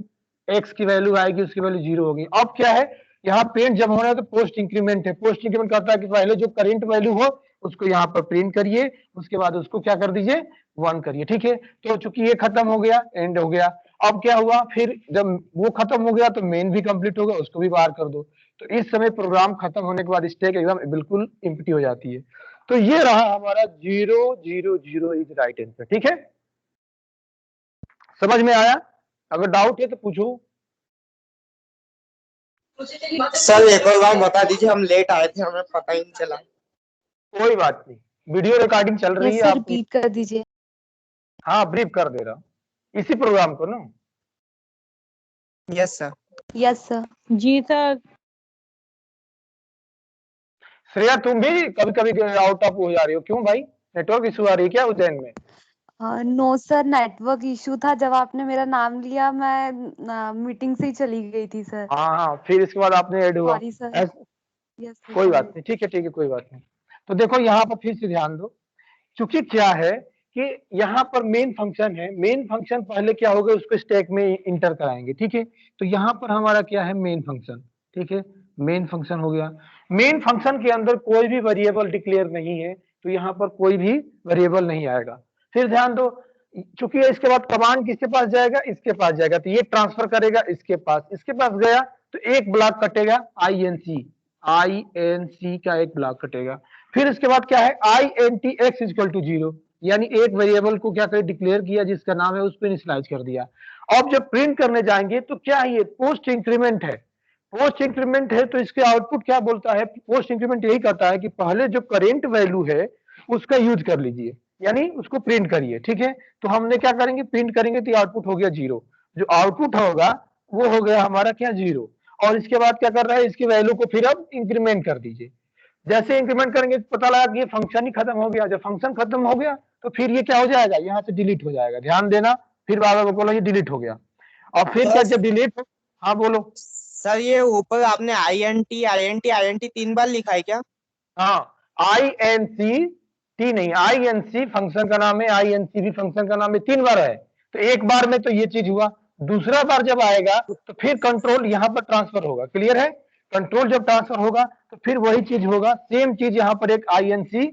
B: x की वैल्यू आएगी, उसकी वैल्यू 0 होगी। अब क्या है, यहाँ प्रिंट जब होना है तो पोस्ट इंक्रीमेंट है, पोस्ट इंक्रीमेंट कहता है कि पहले जो करंट वैल्यू हो उसको यहाँ पर प्रिंट करिए, उसके बाद उसको क्या कर दीजिए, 1 करिए, ठीक है। तो चूंकि ये खत्म हो गया, एंड हो गया, अब क्या हुआ, फिर जब वो खत्म हो गया तो मेन भी कंप्लीट हो गया, उसको भी बाहर कर दो। तो इस समय प्रोग्राम खत्म होने के बाद स्टैक एकदम बिल्कुल एम्प्टी हो जाती है। तो ये रहा हमारा 0 0 0 इज राइट आंसर, ठीक है, समझ में आया, अगर डाउट है तो पूछो।
H: सर एक और बार बता दीजिए, हम लेट आए थे, हमें पता ही नहीं चला।
B: कोई बात नहीं, वीडियो रिकॉर्डिंग चल रही है, आप
I: रिपीट कर दीजिए।
B: हाँ ब्रीफ कर दे रहा हूँ इसी प्रोग्राम को ना।
H: Yes sir.
I: Yes sir. जी सर।
B: श्रेया तुम भी कभी कभी आउट ऑफ हो जा रही हो, क्यों भाई, नेटवर्क इशू आ रही है क्या उज्जैन में?
I: नो सर, नेटवर्क इशू था, जब आपने मेरा नाम लिया मैं मीटिंग से ही चली गई थी सर।
B: हाँ, फिर इसके बाद आपने ऐड हुआ।
I: Sorry sir. यस
B: कोई बात नहीं, ठीक है, कोई बात नहीं। तो देखो यहाँ पर फिर से ध्यान दो, चूंकि क्या है कि यहाँ पर मेन फंक्शन है, मेन फंक्शन पहले क्या होगा, उसको स्टैक में इंटर कराएंगे, ठीक है। तो यहाँ पर हमारा क्या है, मेन फंक्शन, ठीक है, मेन फंक्शन हो गया। मेन फंक्शन के अंदर कोई भी वेरिएबल डिक्लेयर नहीं है, तो यहाँ पर कोई भी वेरिएबल नहीं आएगा। फिर ध्यान दो, चूंकि इसके बाद कमांड किसके पास जाएगा, इसके पास जाएगा, तो ये ट्रांसफर करेगा इसके पास गया तो एक ब्लॉक कटेगा, INC का एक ब्लॉक कटेगा। फिर इसके बाद क्या है, INT x इक्वल टू 0, यानी एक वेरिएबल को क्या करे, डिक्लेयर किया जिसका नाम है, उसको इनिशियलाइज कर दिया। अब जब प्रिंट करने जाएंगे तो क्या है, ये पोस्ट इंक्रीमेंट है, पोस्ट इंक्रीमेंट है, तो इसके आउटपुट क्या बोलता है, पोस्ट इंक्रीमेंट यही कहता है कि पहले जो करेंट वैल्यू है उसका यूज कर लीजिए, यानी उसको प्रिंट करिए, ठीक है। तो हमने क्या करेंगे, प्रिंट करेंगे तो आउटपुट हो गया 0, जो आउटपुट होगा वो हो गया हमारा क्या, 0। और इसके बाद क्या कर रहा है, इसकी वैल्यू को फिर अब इंक्रीमेंट कर दीजिए। जैसे इंक्रीमेंट करेंगे पता लगा कि ये फंक्शन ही खत्म हो गया, जब फंक्शन खत्म हो गया तो फिर ये क्या हो जाएगा, यहाँ से डिलीट हो जाएगा, ध्यान देना, फिर बार बार बोला ये डिलीट हो गया। और फिर क्या, जब डिलीट, हाँ बोलो
H: सर, ये ऊपर आपने INT 3 बार लिखा है क्या?
B: हाँ, INC नहीं, INC फंक्शन का नाम है, INC भी फंक्शन का नाम है, 3 बार है। तो एक बार में तो ये चीज हुआ, दूसरा बार जब आएगा तो फिर कंट्रोल यहाँ पर ट्रांसफर होगा। क्लियर है, कंट्रोल जब ट्रांसफर होगा तो फिर वही चीज होगा, सेम चीज यहाँ पर एक INC,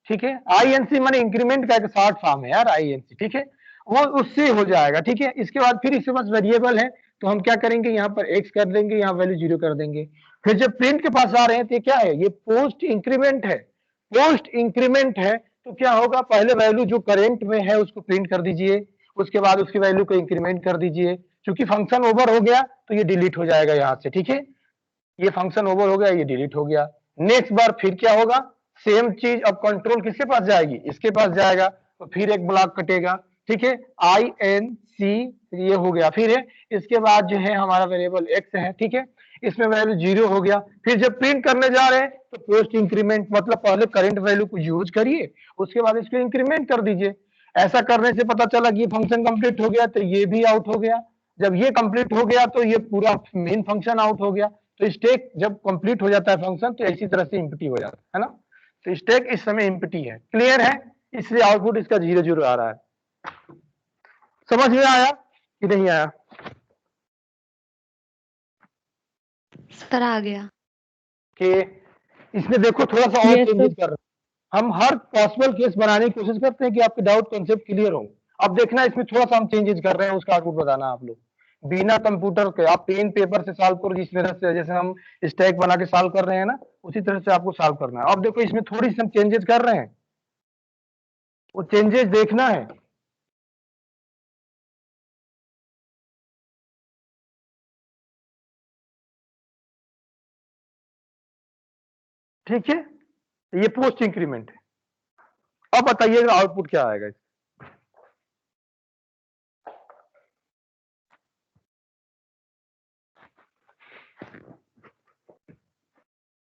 B: ठीक है। INC माने इंक्रीमेंट का एक शॉर्ट फॉर्म है यार, INC, ठीक है, वो उससे हो जाएगा, ठीक है। इसके बाद फिर इसके पास वेरिएबल है तो हम क्या करेंगे, यहाँ पर x कर देंगे, यहाँ वैल्यू 0 कर देंगे। फिर जब प्रिंट के पास आ रहे हैं तो ये क्या है, ये पोस्ट इंक्रीमेंट है। पोस्ट इंक्रीमेंट है तो क्या होगा, पहले वैल्यू जो करेंट में है उसको प्रिंट कर दीजिए, उसके बाद उसकी वैल्यू को इंक्रीमेंट कर दीजिए। क्योंकि फंक्शन ओवर हो गया तो ये डिलीट हो जाएगा यहाँ से, ठीक है। ये फंक्शन ओवर हो गया, ये डिलीट हो गया। नेक्स्ट बार फिर क्या होगा, सेम चीज, अब कंट्रोल किसके पास जाएगी, इसके पास जाएगा, तो फिर एक ब्लॉक कटेगा, ठीक है। INC ये हो गया, फिर है इसके बाद जो है हमारा वेरिएबल x है, ठीक है, इसमें वैल्यू 0 हो गया। फिर जब प्रिंट करने जा रहे हैं तो पोस्ट इंक्रीमेंट, मतलब पहले करंट वैल्यू को यूज करिए, उसके बाद इसको इंक्रीमेंट कर दीजिए। ऐसा करने से पता चला कि ये फंक्शन कंप्लीट हो गया तो ये भी आउट हो गया। जब ये कंप्लीट हो गया तो ये पूरा मेन फंक्शन आउट हो गया। तो स्टैक जब कंप्लीट हो जाता है फंक्शन तो इसी तरह से एम्प्टी हो जाता है ना। तो स्टैक इस समय एम्प्टी है, क्लियर है, इसलिए आउटपुट इसका 0 0 आ रहा है। समझ में आया कि नहीं आया?
I: सर आ गया।
B: कि इसमें देखो थोड़ा सा और चेंजेस कर रहे हैं हम, हर पॉसिबल केस बनाने की कोशिश करते हैं कि आपके डाउट कॉन्सेप्ट क्लियर हो। अब देखना इसमें थोड़ा सा हम चेंजेस कर रहे हैं, उसका आउटपुट बताना आप लोग। बिना कंप्यूटर के आप पेन पेपर से सॉल्व करो, जिस तरह से जैसे हम स्टैक बना के सॉल्व कर रहे हैं ना, उसी तरह से आपको सॉल्व करना है। अब देखो इसमें थोड़ी सी हम चेंजेस कर रहे हैं, वो चेंजेस देखना है। ठीक है, ये पोस्ट इंक्रीमेंट है। अब बताइएगा आउटपुट क्या आएगा।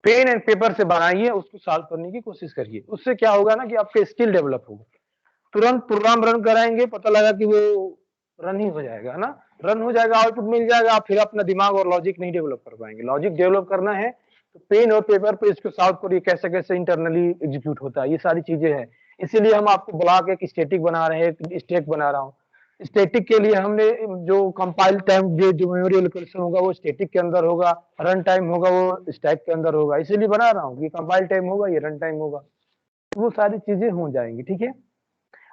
B: पेन एंड पेपर से बनाइए, उसको सॉल्व करने की कोशिश करिए। उससे क्या होगा ना कि आपका स्किल डेवलप होगा। तुरंत प्रोग्राम रन कराएंगे, पता लगा कि वो रन ही हो जाएगा ना, रन हो जाएगा, आउटपुट मिल जाएगा, आप फिर अपना दिमाग और लॉजिक नहीं डेवलप कर पाएंगे। लॉजिक डेवलप करना है तो पेन और पेपर पे इसको सॉल्व करिए, कैसे कैसे इंटरनली एग्जीक्यूट होता है, ये सारी चीजें हैं। इसीलिए हम आपको ब्लॉक एक स्टैटिक बना रहे हैं, एक स्टैक बना रहा हूँ। स्टैटिक के लिए हमने जो कंपाइल टाइम जो मेमोरी एलोकेशन होगा वो स्टैटिक के अंदर होगा, रन टाइम होगा वो स्टैक के अंदर होगा। इसीलिए बना रहा हूँ कि कंपाइल टाइम होगा, ये रन टाइम होगा, वो सारी चीजें हो जाएंगी, ठीक है।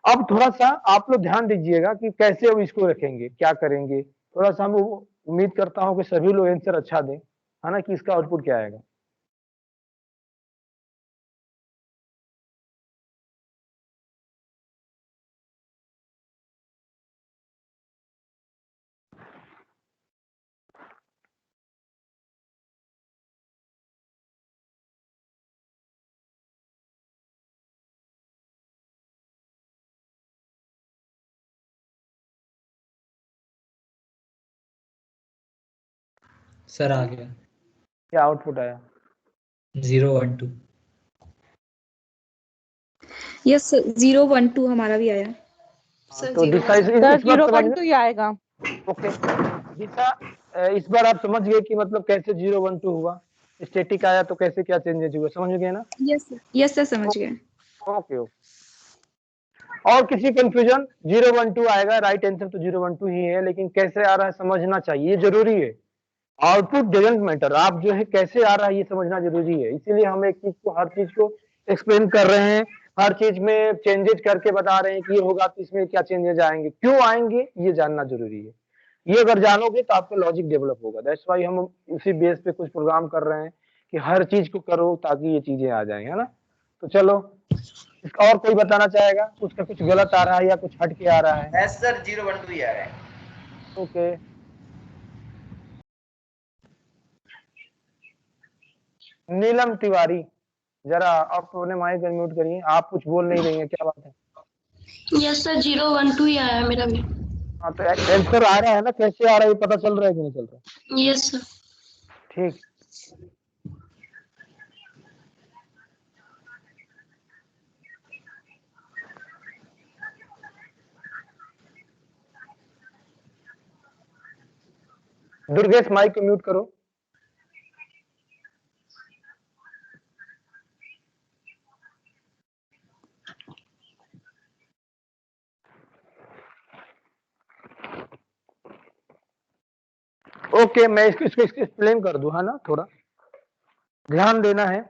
B: अब थोड़ा सा आप लोग ध्यान दीजिएगा कि कैसे अब इसको रखेंगे, क्या करेंगे। थोड़ा सा हम उम्मीद करता हूँ कि सभी लोग आंसर अच्छा दें, है ना, कि इसका आउटपुट क्या आएगा।
C: सर आ गया।
B: क्या आउटपुट आया?
C: 0 1 2।
E: यस 0 1 2 हमारा भी आया।
F: सर
B: तो
F: 0
B: दिशा इस
F: सर
B: बार
J: 0
B: समझ
J: 1
B: में,
J: 2 ही आएगा।
B: ओके दिशा, इस बार आप समझ गए कि मतलब कैसे 0 1 2 हुआ, स्टैटिक आया तो कैसे क्या चेंजेस हुए, समझ गए ना?
E: यस सर समझ गए।
B: Okay okay. और किसी कंफ्यूजन? 0 1 2 आएगा, राइट आंसर तो 0 1 2 ही है, लेकिन कैसे आ रहा है समझना चाहिए, ये जरूरी है। आउटपुट डजंट मैटर, आप जो है कैसे आ रहा है ये समझना जरूरी है। इसीलिए हम एक चीज को, हर चीज को एक्सप्लेन कर रहे हैं, हर चीज में चेंजेस करके बता रहे हैं कि ये होगा तो इसमें क्या चेंजेस आएंगे, क्यों आएंगे, ये जानना जरूरी है। ये अगर जानोगे तो आपका लॉजिक डेवलप होगा। दैट्स वाई हम उसी बेस पे कुछ प्रोग्राम कर रहे हैं कि हर चीज को करो ताकि ये चीजें आ जाए, है ना। तो चलो, इसका और कोई बताना चाहेगा, उसका कुछ गलत आ रहा है या कुछ हट के आ रहा है?
G: यस सर 0 1 2 ही आ रहा है।
B: ओके, नीलम तिवारी, जरा आप अपने माइक अनम्यूट करिए, आप कुछ बोल नहीं रही हैं, क्या बात है?
F: यस सर 0 1 2 ही आया मेरा भी।
B: हाँ तो आंसर आ रहा है ना, कैसे आ रहा है ये पता चल रहा है कि नहीं चल रहा?
F: Yes sir.
B: ठीक, दुर्गेश माइक को म्यूट करो। ओके, मैं इसको एक्सप्लेन कर दूं, है ना, थोड़ा ध्यान देना है।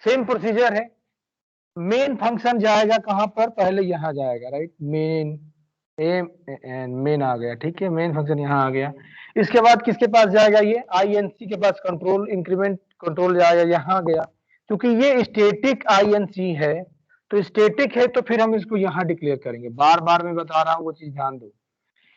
B: सेम प्रोसीजर है, मेन फंक्शन जाएगा कहां पर, पहले यहाँ जाएगा, राइट, मेन मेन आ गया, ठीक है, मेन फंक्शन यहाँ आ गया। इसके बाद किसके पास जाएगा, ये INC के पास कंट्रोल इंक्रीमेंट कंट्रोल जाएगा, यहाँ गया। क्योंकि ये स्टैटिक INC है, तो स्टैटिक है तो फिर हम इसको यहाँ डिक्लेयर करेंगे, बार बार मैं बता रहा हूँ वो चीज ध्यान दो।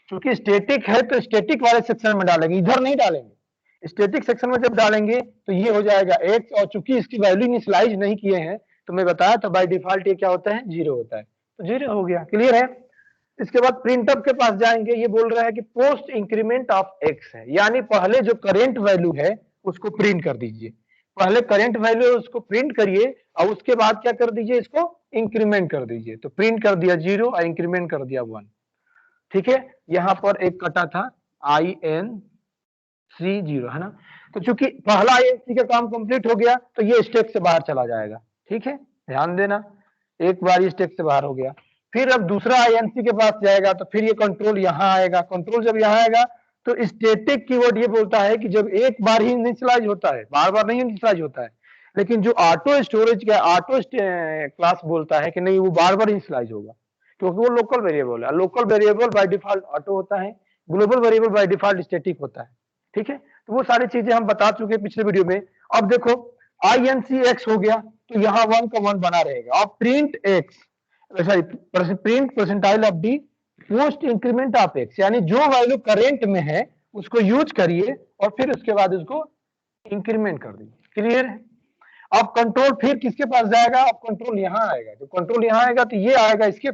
B: क्योंकि स्टैटिक है तो स्टैटिक वाले सेक्शन में डालेंगे, इधर नहीं डालेंगे। स्टैटिक सेक्शन में जब डालेंगे तो ये हो जाएगा x, और चूंकि इसकी वैल्यू इनिशियलाइज नहीं किए हैं तो मैं बताया तो बाय डिफॉल्ट ये क्या होता है, 0 होता है, तो 0 हो गया, क्लियर है। इसके बाद प्रिंटअप के पास जाएंगे, ये बोल रहा है कि पोस्ट इंक्रीमेंट ऑफ x है, यानी पहले जो करेंट वैल्यू है उसको प्रिंट कर दीजिए, पहले करंट वैल्यू है उसको प्रिंट करिए और उसके बाद क्या कर दीजिए, इसको इंक्रीमेंट कर दीजिए। तो प्रिंट कर दिया 0 और इंक्रीमेंट कर दिया 1, ठीक है। यहाँ पर एक कटा था INC 0, है ना। तो चूंकि पहला INC का काम कंप्लीट हो गया तो ये स्टैक से बाहर चला जाएगा, ठीक है, ध्यान देना, एक बार ये स्टैक से बाहर हो गया। फिर अब दूसरा INC के पास जाएगा तो फिर ये कंट्रोल यहाँ आएगा, कंट्रोल जब यहाँ आएगा तो स्टैटिक कीवर्ड ये बोलता है कि जब एक बार ही इनिशियलाइज होता है, बार बार नहीं इनिशियलाइज होता है। लेकिन जो ऑटो स्टोरेज का ऑटो क्लास बोलता है कि नहीं, वो बार बार इनिशियलाइज होगा, क्योंकि वो लोकल वेरिएबल है। Local variable by default auto होता है, global variable by default static होता है, ठीक है। तो वो सारी चीजें हम बता चुके हैं पिछले वीडियो में। अब देखो INC x हो गया तो यहाँ 1 का 1 बना रहेगा, और print x sorry print percentile of D post increment of x, यानी जो वैल्यू करेंट में है उसको यूज करिए और फिर उसके बाद उसको इंक्रीमेंट कर दीजिए, क्लियर है। अब कंट्रोल फिर किसके पास जाएगा, अब कंट्रोल यहाँ आएगा, जब कंट्रोल यहाँ आएगा तो ये आएगा इसके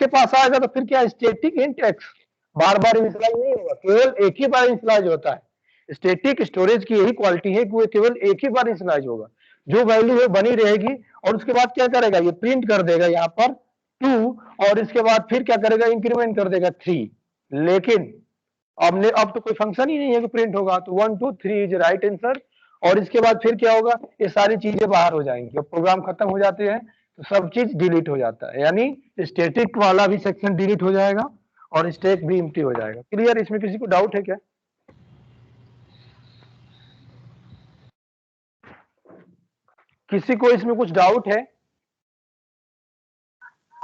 B: पास आएगा तो फिर क्या, स्टैटिक इंट x बार बार इनिशियलाइज नहीं होगा, केवल एक ही बार इनिशियलाइज होता है। स्टैटिक स्टोरेज की यही क्वालिटी है कि वो केवल एक ही बार इनिशियलाइज होगा, जो वैल्यू है बनी रहेगी, और उसके बाद क्या करेगा, ये प्रिंट कर देगा यहाँ पर 2, और इसके बाद फिर क्या करेगा, इंक्रीमेंट कर देगा 3। लेकिन अब तो कोई फंक्शन ही नहीं है कि प्रिंट होगा, तो 1 2 3 इज राइट आंसर। और इसके बाद फिर क्या होगा, ये सारी चीजें बाहर हो जाएंगी, जब प्रोग्राम खत्म हो जाते हैं तो सब चीज डिलीट हो जाता है, यानी स्टैटिक वाला भी सेक्शन डिलीट हो जाएगा और स्टैक भी एम्प्टी हो जाएगा, क्लियर। इसमें किसी को डाउट है क्या, किसी को इसमें कुछ डाउट है,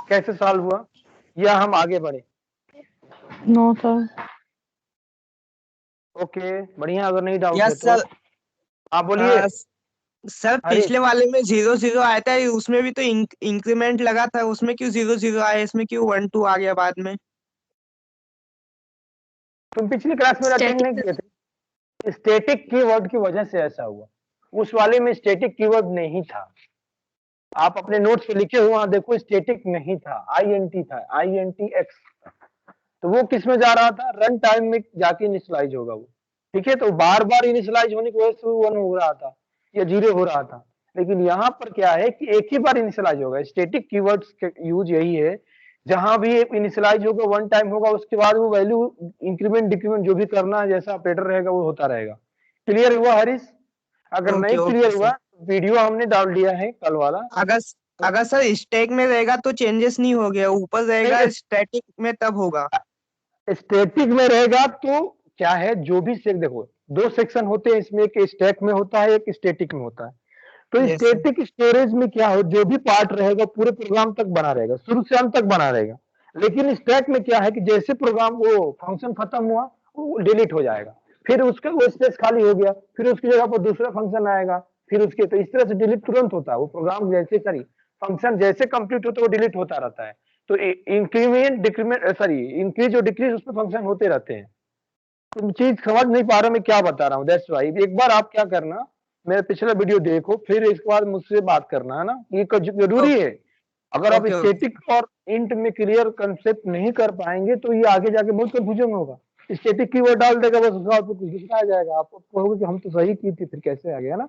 B: कैसे सॉल्व हुआ, या हम आगे बढ़े।
I: No sir.
B: ओके बढ़िया, अगर नहीं डाउट है
H: यस
B: तो
H: सर।
B: आप बोलिए।
H: सर
B: अरे
H: पिछले वाले में 0 0 आया था, उसमें भी तो इंक्रीमेंट लगा था, उसमें क्यों 0 0 आया, इसमें क्यों 1 2 आ गया बाद में।
B: तुम पिछली क्लास में अटेंड नहीं किए थे, स्टैटिक कीवर्ड की वजह से ऐसा हुआ, उस वाले में स्टैटिक कीवर्ड नहीं था। आप अपने नोट्स पे लिखे हुआ देखो, स्टैटिक नहीं था, INT था, INTX, तो वो किस में जा रहा था, रन टाइम में जाके इनिशियलाइज होगा वो, ठीक है। तो बार बार इनिशियलाइज होने की वजह से 1 हो रहा था या 0 हो रहा था। लेकिन यहाँ पर क्या है कि एक ही बार इनिशियलाइज होगा, स्टैटिक कीवर्ड्स का यूज यही है, जहां भी इनिशियलाइज होगा 1 टाइम होगा, उसके बाद वो वैल्यू इंक्रीमेंट डिक्रीमेंट जो भी करना है, जैसा ऑपरेटर रहेगा वो होता रहेगा। क्लियर हुआ हरीश, अगर नहीं क्लियर हुआ वीडियो हमने डाल दिया है कल वाला।
H: अगर सर स्टैक में रहेगा तो चेंजेस नहीं हो गया, ऊपर रहेगा स्टैटिक में तब होगा।
B: स्टैटिक में रहेगा तो क्या है, जो भी देखो 2 सेक्शन होते हैं इसमें, एक स्टैक में होता है, एक स्टैटिक में होता है। तो स्टैटिक स्टोरेज में क्या हो, जो भी पार्ट रहेगा पूरे प्रोग्राम तक बना रहेगा, शुरू से अंत तक बना रहेगा। लेकिन स्टैक में क्या है कि जैसे प्रोग्राम वो फंक्शन खत्म हुआ वो डिलीट हो जाएगा, फिर उसका वो स्पेस खाली हो गया, फिर उसकी जगह पर दूसरा फंक्शन आएगा, फिर उसके, तो इस तरह से डिलीट तुरंत होता है वो प्रोग्राम, जैसे फंक्शन जैसे कंप्लीट होता है वो डिलीट होता रहता है। तो इंक्रीमेंट डिक्रीमेंट इंक्रीज और डिक्रीज उसमें फंक्शन होते रहते हैं। तुम चीज समझ नहीं पा रहा मैं क्या बता रहा हूँ, दैट्स वाई एक बार आप क्या करना, मेरा पिछला वीडियो देखो, फिर इसके बाद मुझसे बात करना, है ना, ये जरूरी है। अगर आप स्टैटिक और इंट में क्लियर कंसेप्ट नहीं कर पाएंगे तो ये आगे जाके बहुत कंफ्यूजन होगा। स्टैटिक कीवर्ड डाल देगा बस, उसका आपको कुछ दूसरा आ जाएगा, आप कहोगे कि हम तो सही की थी, फिर कैसे आ गया ना।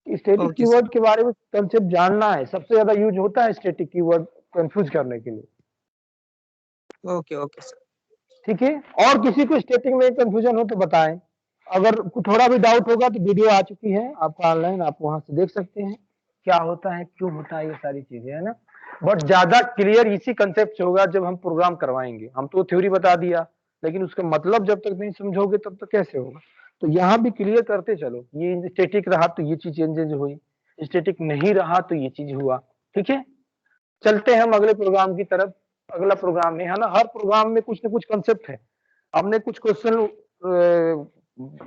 B: स्टैटिक कीवर्ड के बारे में कंसेप्ट जानना है, सबसे ज्यादा यूज होता है स्टैटिक कीवर्ड कंफ्यूज करने के लिए।
H: ओके ओके सर,
B: ठीक है। और किसी को स्टैटिक में कंफ्यूजन हो तो बताएं, अगर थोड़ा भी डाउट होगा तो वीडियो आ चुकी है आपका ऑनलाइन, आप वहां से देख सकते हैं क्या होता है, क्यों होता है, ये सारी चीजें, है ना। बट ज्यादा क्लियर इसी कंसेप्ट से होगा जब हम प्रोग्राम करवाएंगे। हम तो थ्योरी बता दिया, लेकिन उसका मतलब जब तक नहीं समझोगे तब तक कैसे होगा। तो यहाँ भी क्लियर करते चलो, ये स्टैटिक रहा तो ये चीज चेंजेज हुई, स्टैटिक नहीं रहा तो ये चीज हुआ, ठीक है, चलते हैं हम अगले प्रोग्राम की तरफ। अगला प्रोग्राम है ना, हर प्रोग्राम में कुछ ना कुछ कंसेप्ट है। हमने कुछ क्वेश्चन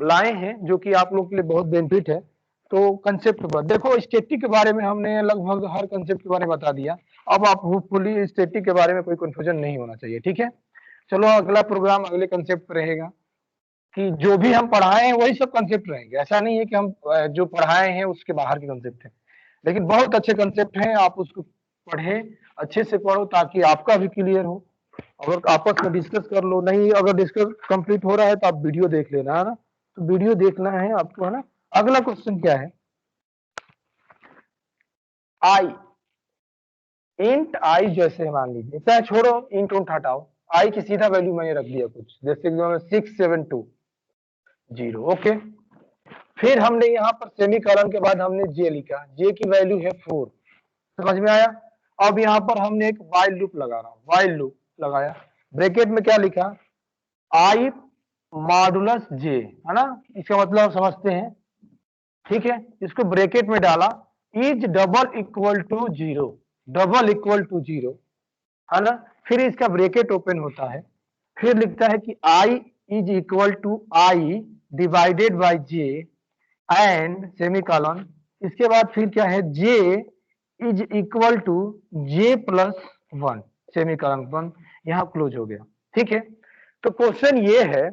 B: लाए हैं जो कि आप लोग के लिए बहुत बेनिफिट है। तो कंसेप्ट पर देखो, स्टैटिक के बारे में हमने लगभग हर कंसेप्ट के बारे में बता दिया। अब आप होपफुली स्टैटिक के बारे में कोई कंफ्यूजन नहीं होना चाहिए, ठीक है। चलो अगला प्रोग्राम अगले कंसेप्ट पर रहेगा कि जो भी हम पढ़ाए हैं वही सब कंसेप्ट रहेंगे। ऐसा नहीं है कि हम जो पढ़ाए हैं उसके बाहर के कंसेप्ट है, लेकिन बहुत अच्छे कंसेप्ट हैं, आप उसको पढ़ें, अच्छे से पढ़ो ताकि आपका भी क्लियर हो। अगर आपस में डिस्कस कर लो, नहीं अगर डिस्कस कंप्लीट हो रहा है तो आप वीडियो देख लेना, है ना। तो वीडियो देखना है आपको, है ना। अगला क्वेश्चन क्या है, आई, इंट आई जैसे मान लीजिए, चाहे छोड़ो इंट उंट हटाओ, आई की सीधा वैल्यू मैंने रख दिया कुछ, जैसे 6720, ओके। फिर हमने यहाँ पर सेमीकोलन के बाद हमने जे लिखा, जे की वैल्यू है 4, समझ में आया। अब यहाँ पर हमने एक वाइल लूप लगा रहा हूँ, वाइल लूप लगाया, ब्रैकेट में क्या लिखा, आई मॉडुलस जे, है ना, इसका मतलब समझते हैं, ठीक है। इसको ब्रैकेट में डाला, is double equal to 0, double equal to 0, है ना। फिर इसका ब्रैकेट ओपन होता है, फिर लिखता है कि I is equal to I divided by J and semicolon. इसके बाद फिर क्या है, J is equal to J plus 1, semicolon बंद, यहाँ क्लोज हो गया, ठीक है। तो क्वेश्चन ये है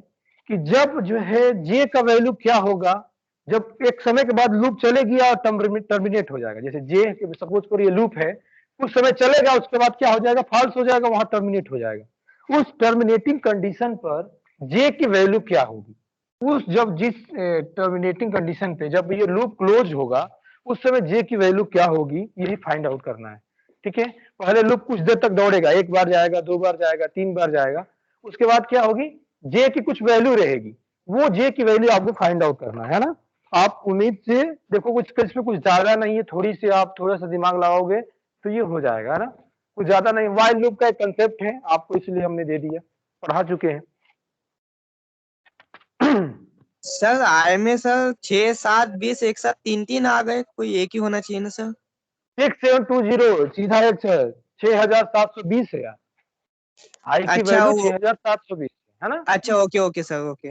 B: कि जब जो है जे का वैल्यू क्या होगा, जब एक समय के बाद लूप चलेगी और टर्मिनेट हो जाएगा, जैसे जे सपोज करो ये लूप है, कुछ समय चलेगा उसके बाद क्या हो जाएगा, फॉल्स हो जाएगा, वहां टर्मिनेट हो जाएगा। उस टर्मिनेटिंग कंडीशन पर जे की वैल्यू क्या होगी, उस जब जिस टर्मिनेटिंग कंडीशन पे जब ये लूप क्लोज होगा उस समय जे की वैल्यू क्या होगी, यही फाइंड आउट करना है, ठीक है। पहले लूप कुछ देर तक दौड़ेगा, एक बार जाएगा, दो बार जाएगा, तीन बार जाएगा, उसके बाद क्या होगी, जे की कुछ वैल्यू रहेगी, वो जे की वैल्यू आपको फाइंड आउट करना है ना। आप उम्मीद से देखो, कुछ इसमें कुछ ज्यादा नहीं है, थोड़ी सी आप थोड़ा सा दिमाग लगाओगे तो ये हो जाएगा, है ना, कुछ ज्यादा नहीं। वाइल लूप का एक कंसेप्ट है, आपको इसलिए हमने दे दिया, पढ़ा चुके हैं।
H: सर आई में सर 6 7 20 एक साथ 3 3 आ गए, कोई एक ही होना चाहिए ना सर।
B: 6720 सीधा एक 6720 है यार, आई की
H: अच्छा
B: वैल्यू
H: वो
B: 6720 है ना।
H: अच्छा, ओके ओके सर, ओके।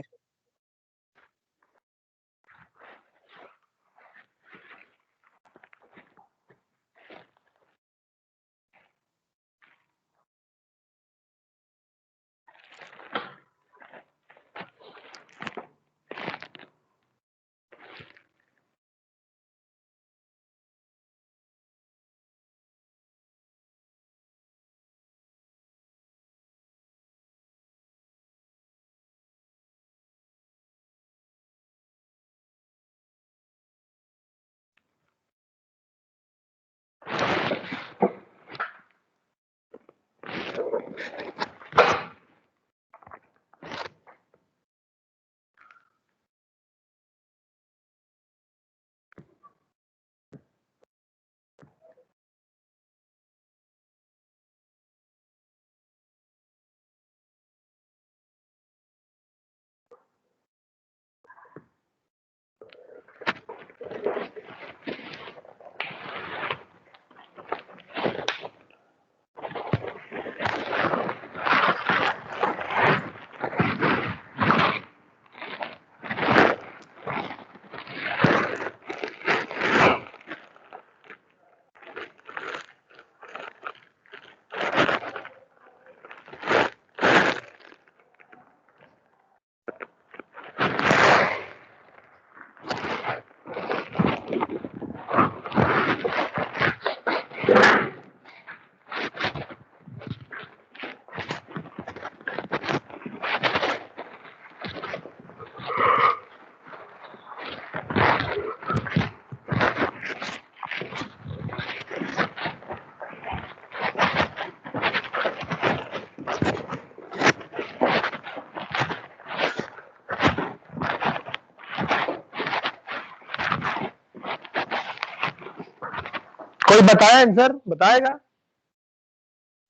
B: कोई बताया आंसर, बताएगा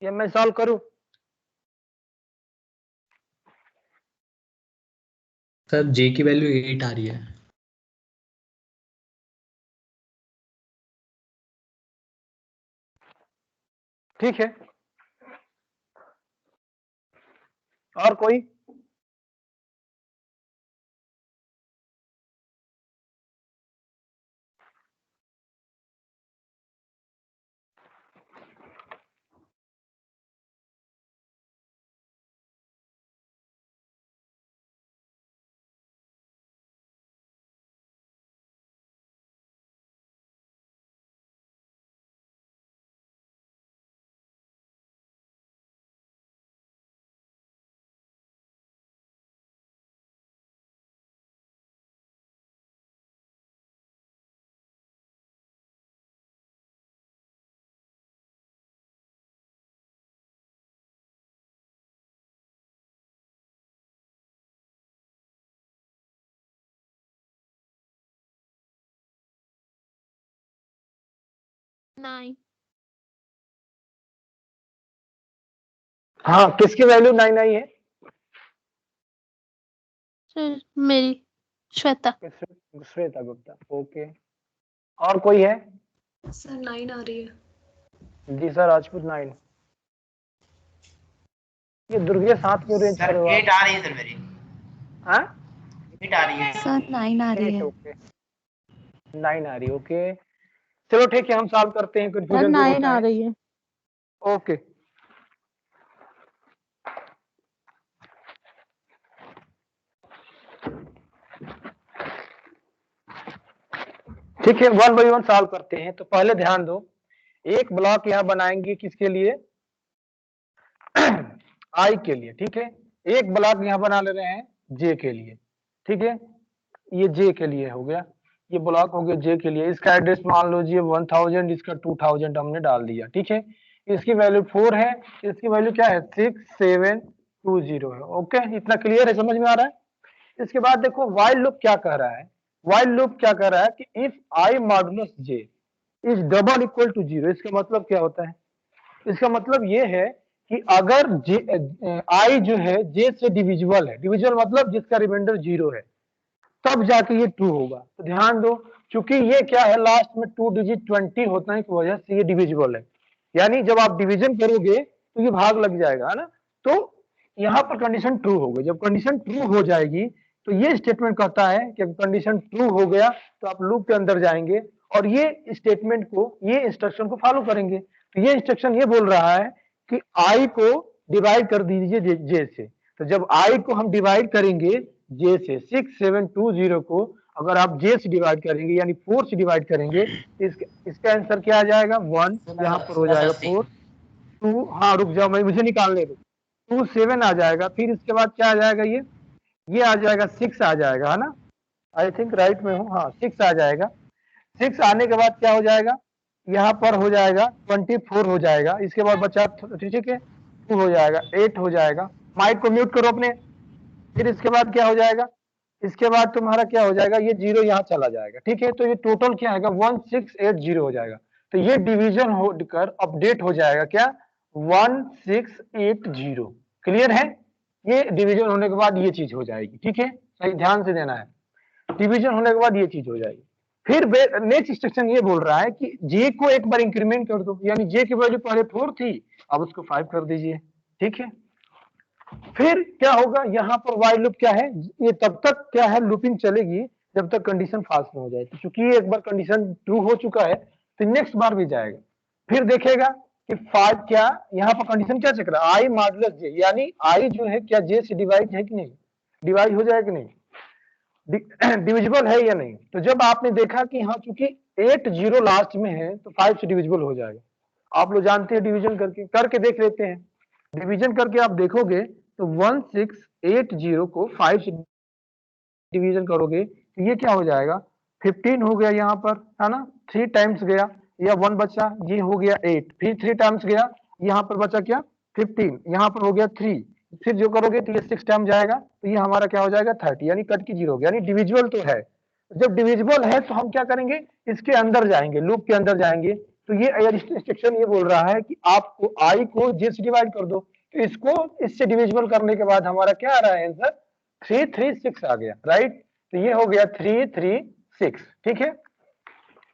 B: या मैं सॉल्व करूं।
C: सर जे की वैल्यू 8 आ रही है।
B: ठीक है, और कोई?
J: नाइन।
B: हाँ, किसकी वैल्यू 9 आई है?
J: सर मेरी, श्वेता।
B: श्वेता गुप्ता, ओके। और कोई है?
F: सर 9 आ रही है।
B: जी सर, राजपूत 9। ये दुर्गे 7 क्यों रेंज
G: सर
B: करे हो
G: 8
B: आप?
G: आ रही है सर मेरी।
B: हाँ,
G: 8 आ रही है।
I: सर 9 आ रही
B: 8,
I: है।
B: ओके, 9 आ रही है, ओके। चलो ठीक है, हम सॉल्व करते हैं,
K: सर
B: कंफ्यूजन जो
K: 9
B: होता
K: आ
B: है।
K: रही है।
B: ओके, ठीक है, 1 बाई 1 सॉल्व करते हैं। तो पहले ध्यान दो, एक ब्लॉक यहाँ बनाएंगे किसके लिए? आई के लिए, ठीक है। एक ब्लॉक यहाँ बना ले रहे हैं जे के लिए, ठीक है। ये जे के लिए हो गया, ये ब्लॉक हो गया जे के लिए। इसका एड्रेस मान लो जी 1000, इसका 2000 हमने डाल दिया, ठीक है। इसकी वैल्यू 4 है, इसकी वैल्यू क्या है? 6720 है। ओके, इतना क्लियर है, समझ में आ रहा है? इसके बाद देखो व्हाइल लूप क्या कह रहा है। व्हाइल लूप क्या कह रहा है कि if I modulus J is double equal to 0। इसका मतलब क्या होता है? इसका मतलब ये है कि अगर आई जो है जे से डिविजिबल है, डिविजिबल मतलब जिसका रिमाइंडर 0 है, तब जाके ये ट्रू होगा। तो ध्यान दो, चूंकि ये क्या है, लास्ट में 2 डिजिट 20 होता है, की वजह से ये डिविजिबल है। यानी जब आप डिवीजन करोगे तो ये भाग लग जाएगा, है ना। तो यहाँ पर कंडीशन ट्रू हो गई। जब कंडीशन ट्रू हो जाएगी तो ये स्टेटमेंट कहता है कि कंडीशन ट्रू हो गया तो आप लूप के अंदर जाएंगे और ये स्टेटमेंट को, ये इंस्ट्रक्शन को फॉलो करेंगे। तो ये इंस्ट्रक्शन ये बोल रहा है कि आई को डिवाइड कर दीजिए जे से। तो जब आई को हम डिवाइड करेंगे जे से, 6720 को अगर आप जे से डिवाइड करेंगे यानी 4 से डिवाइड करेंगे, इसका आंसर क्या आ जाएगा? 1 यहाँ पर हो जाएगा, 4 2, हाँ रुक जाओ, मैं मुझे निकालने दो। 2 7 आ जाएगा, फिर इसके बाद क्या आ जाएगा? ये आ जाएगा 6 आ जाएगा, है ना। आई थिंक राइट में हूँ, हाँ 6 आ जाएगा। 6 आने के बाद क्या हो जाएगा? यहाँ पर हो जाएगा 24 हो जाएगा। इसके बाद बचा, ठीक है, 2 हो जाएगा, 8 हो जाएगा। माइक को म्यूट करो अपने। फिर इसके बाद क्या हो जाएगा? इसके बाद तुम्हारा क्या हो जाएगा? ये 0 यहाँ चला जाएगा, ठीक है। तो ये टोटल क्या आएगा? 1680 हो जाएगा। तो ये डिवीजन होकर अपडेट हो जाएगा क्या? 1680। क्लियर है? ये डिवीजन होने के बाद ये चीज हो जाएगी, ठीक है, सही ध्यान से देना है। डिवीजन होने के बाद ये चीज हो जाएगी। फिर नेक्स्ट इंस्ट्रक्शन ये बोल रहा है कि जे को एक बार इंक्रीमेंट कर दो, यानी जे की वैल्यू पहले 4 थी, अब उसको 5 कर दीजिए, ठीक है। फिर क्या होगा? यहाँ पर व्हाइल लूप क्या है? ये तब तक क्या है, लूपिंग चलेगी जब तक कंडीशन फाल्स न हो जाए। तो चूंकि ये एक बार कंडीशन ट्रू हो चुका है तो नेक्स्ट बार भी जाएगा, फिर देखेगा कि 5 क्या, यहाँ पर कंडीशन क्या चल रहा है? आई मॉडुलस जे, यानी आई जो है क्या जे से डिवाइड है कि नहीं, डिवाइड हो जाए कि नहीं, डिविजिबल है या नहीं। तो जब आपने देखा कि हाँ चूंकि 80 लास्ट में है तो 5 से डिविजिबल हो जाएगा। आप लोग जानते हैं, डिवीजन करके देख लेते हैं। डिवीजन करके आप देखोगे तो 1680 को 5 से डिवीजन करोगे तो ये क्या हो जाएगा? 15 हो गया यहाँ पर, है ना। 3 टाइम्स गया या 1 बचा, ये हो गया 8, फिर 3 टाइम्स गया, यहाँ पर बचा क्या? 15, यहाँ पर हो गया 3, फिर जो करोगे तो ये 6 टाइम जाएगा, तो ये हमारा क्या हो जाएगा? 30, यानी कट की 0 हो गया, यानी डिविजिबल तो है। जब डिविजिबल है तो हम क्या करेंगे? इसके अंदर जाएंगे, लूप के अंदर जाएंगे। तो ये इंस्ट्रक्शन ये बोल रहा है कि आपको आई को जे से डिवाइड कर दो। तो इसको इससे डिविजिबल करने के बाद हमारा क्या आ रहा है आंसर? 336 आ गया, राइट। तो ये हो गया 336, ठीक है।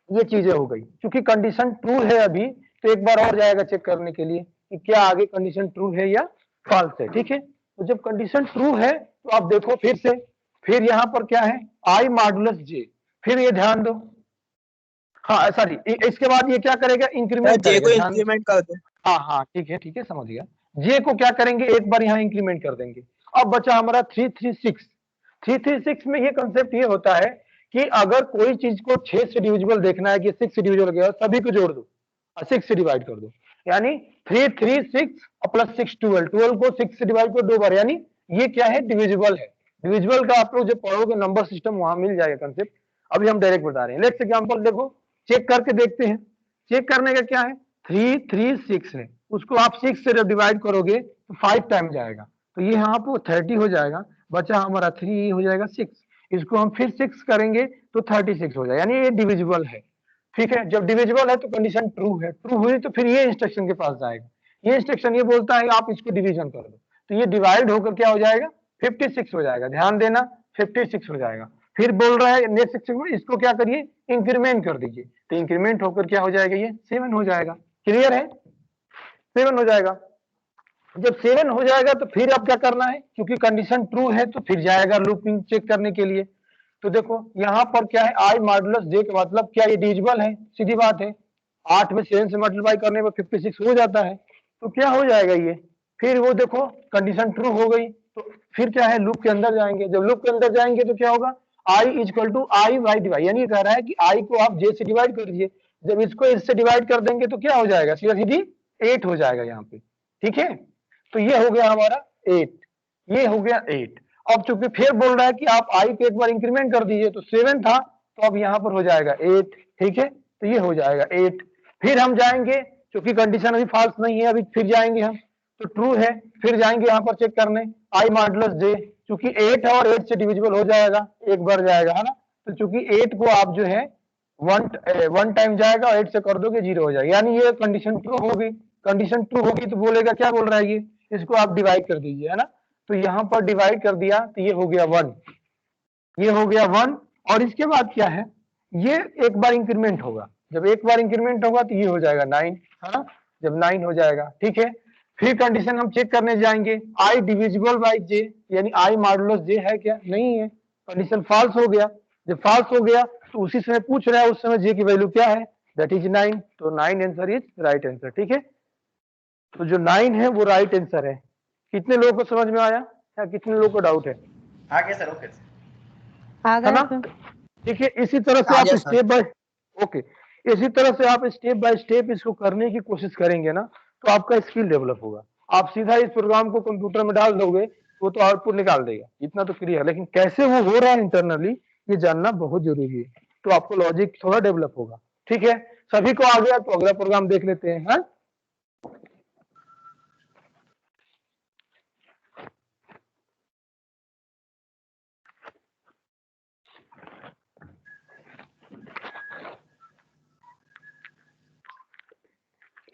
B: ये चीजें हो गई, क्योंकि कंडीशन ट्रू है अभी, तो एक बार और जाएगा चेक करने के लिए कि क्या आगे कंडीशन ट्रू है या फॉल्स है। ठीक है, तो जब कंडीशन ट्रू है तो आप देखो फिर से, फिर यहाँ पर क्या है I मॉडुलस J, फिर ये ध्यान दो, हाँ सॉरी इसके बाद ये क्या करेगा इंक्रीमेंट
H: जे को
B: करेगा, ध्यान,
H: इंक्रीमेंट कर दे।
B: हाँ हाँ ठीक है समझ गया। जे को क्या करेंगे एक बार यहाँ इंक्रीमेंट कर देंगे। अब बचा हमारा 336 में ये कंसेप्ट ये होता है कि अगर कोई चीज को 6 से डिविजिबल देखना है कि 6 से डिविजिबल गया सभी को जोड़ दो और 6 से डिवाइड कर दो, यानी 336 प्लस 6 12 को 6 से डिवाइड कर 2 बार, यानी ये क्या है डिविजिबल है। डिविजिबल का आप लोग जब पढ़ोगे नंबर सिस्टम वहां मिल जाएगा कंसेप्ट, अभी हम डायरेक्ट बता रहे हैं। लेट्स एग्जांपल देखो, चेक करके देखते हैं। चेक करने का क्या है 336 है, उसको आप 6 से जब डिवाइड करोगे तो 5 टाइम जाएगा, तो ये यहाँ पर 30 हो जाएगा, बचा हमारा 3 हो जाएगा 6, इसको हम फिर 6 करेंगे तो 36 हो जाएगा, यानी ये डिविजिबल है। ठीक है, जब डिविजिबल है तो कंडीशन ट्रू है, ट्रू हुई तो फिर ये इंस्ट्रक्शन के पास जाएगा। ये इंस्ट्रक्शन ये बोलता है आप इसको डिवीजन कर दो, तो ये डिवाइड होकर क्या हो जाएगा 56 हो जाएगा, ध्यान देना 56 हो जाएगा। फिर बोल रहा है नेक्स्ट सेक्शन में इसको क्या करिए इंक्रीमेंट कर दीजिए, तो इंक्रीमेंट होकर क्या हो जाएगा ये 7 हो जाएगा। क्लियर है, 7 हो जाएगा। जब 7 हो जाएगा तो फिर अब क्या करना है, क्योंकि कंडीशन ट्रू है तो फिर जाएगा लूपिंग चेक करने के लिए। तो देखो यहाँ पर क्या है I मॉडुलस J का मतलब क्या ये डिविजिबल है, सीधी बात है, 8 में 7 से मल्टीप्लाई करने पर 56 हो जाता है, तो क्या हो जाएगा ये, फिर वो देखो कंडीशन ट्रू हो गई तो फिर क्या है लूप के अंदर जाएंगे। जब लूप के अंदर जाएंगे तो क्या होगा I equal to I by divide, यानी कह रहा है कि I को आप J से डिवाइड कर दीजिए, जब इसको इससे डिवाइड कर देंगे तो क्या हो जाएगा सीधा सीधी 8 हो जाएगा यहाँ पे। ठीक है, तो ये हो गया हमारा 8, ये हो गया 8। अब चूंकि फिर बोल रहा है कि आप I को एक बार इंक्रीमेंट कर दीजिए, तो 7 था तो अब यहाँ पर हो जाएगा 8। ठीक है, तो ये हो जाएगा 8। फिर हम जाएंगे, क्योंकि कंडीशन अभी फॉल्स नहीं है, अभी फिर जाएंगे हम तो ट्रू है, फिर जाएंगे यहाँ पर चेक करने I मॉडुलस J, चूंकि 8 है और 8 से डिविजिबल हो जाएगा, एक बार जाएगा है ना, तो चूंकि 8 को आप जो है वन टाइम जाएगा और 8 से कर दोगे 0 हो जाएगा, यानी ये कंडीशन ट्रू होगी। कंडीशन ट्रू होगी तो बोलेगा क्या बोल रहा है ये, इसको आप डिवाइड कर दीजिए है ना, तो यहाँ पर डिवाइड कर दिया तो ये हो गया 1, ये हो गया 1। और इसके बाद क्या है ये एक बार इंक्रीमेंट होगा, जब एक बार इंक्रीमेंट होगा तो ये हो जाएगा 9 है ना, जब 9 हो जाएगा। ठीक है, फिर कंडीशन हम चेक करने जाएंगे I डिविजिबल बाई J, यानी I मॉडुलस J है क्या, नहीं है, कंडीशन फॉल्स हो गया। जब फॉल्स हो गया तो उसी समय पूछ रहा है उस समय J की वैल्यू क्या है, दैट इज 9, तो 9 आंसर इज राइट आंसर। ठीक है, तो जो 9 है वो राइट आंसर है। कितने लोगों को समझ में आया या कितने लोगों को डाउट है?
G: आगे सर, ओके
B: है ना, ठीक है। इसी तरह से आप स्टेप बाय इसी तरह से आप स्टेप बाय स्टेप इसको करने की कोशिश करेंगे ना तो आपका स्किल डेवलप होगा। आप सीधा इस प्रोग्राम को कंप्यूटर में डाल दोगे वो तो आउटपुट निकाल देगा, इतना तो क्लियर, लेकिन कैसे वो हो रहा है इंटरनली ये जानना बहुत जरूरी है, तो आपको लॉजिक थोड़ा डेवलप होगा। ठीक है, सभी को आ गया तो अगला प्रोग्राम देख लेते हैं। हाँ,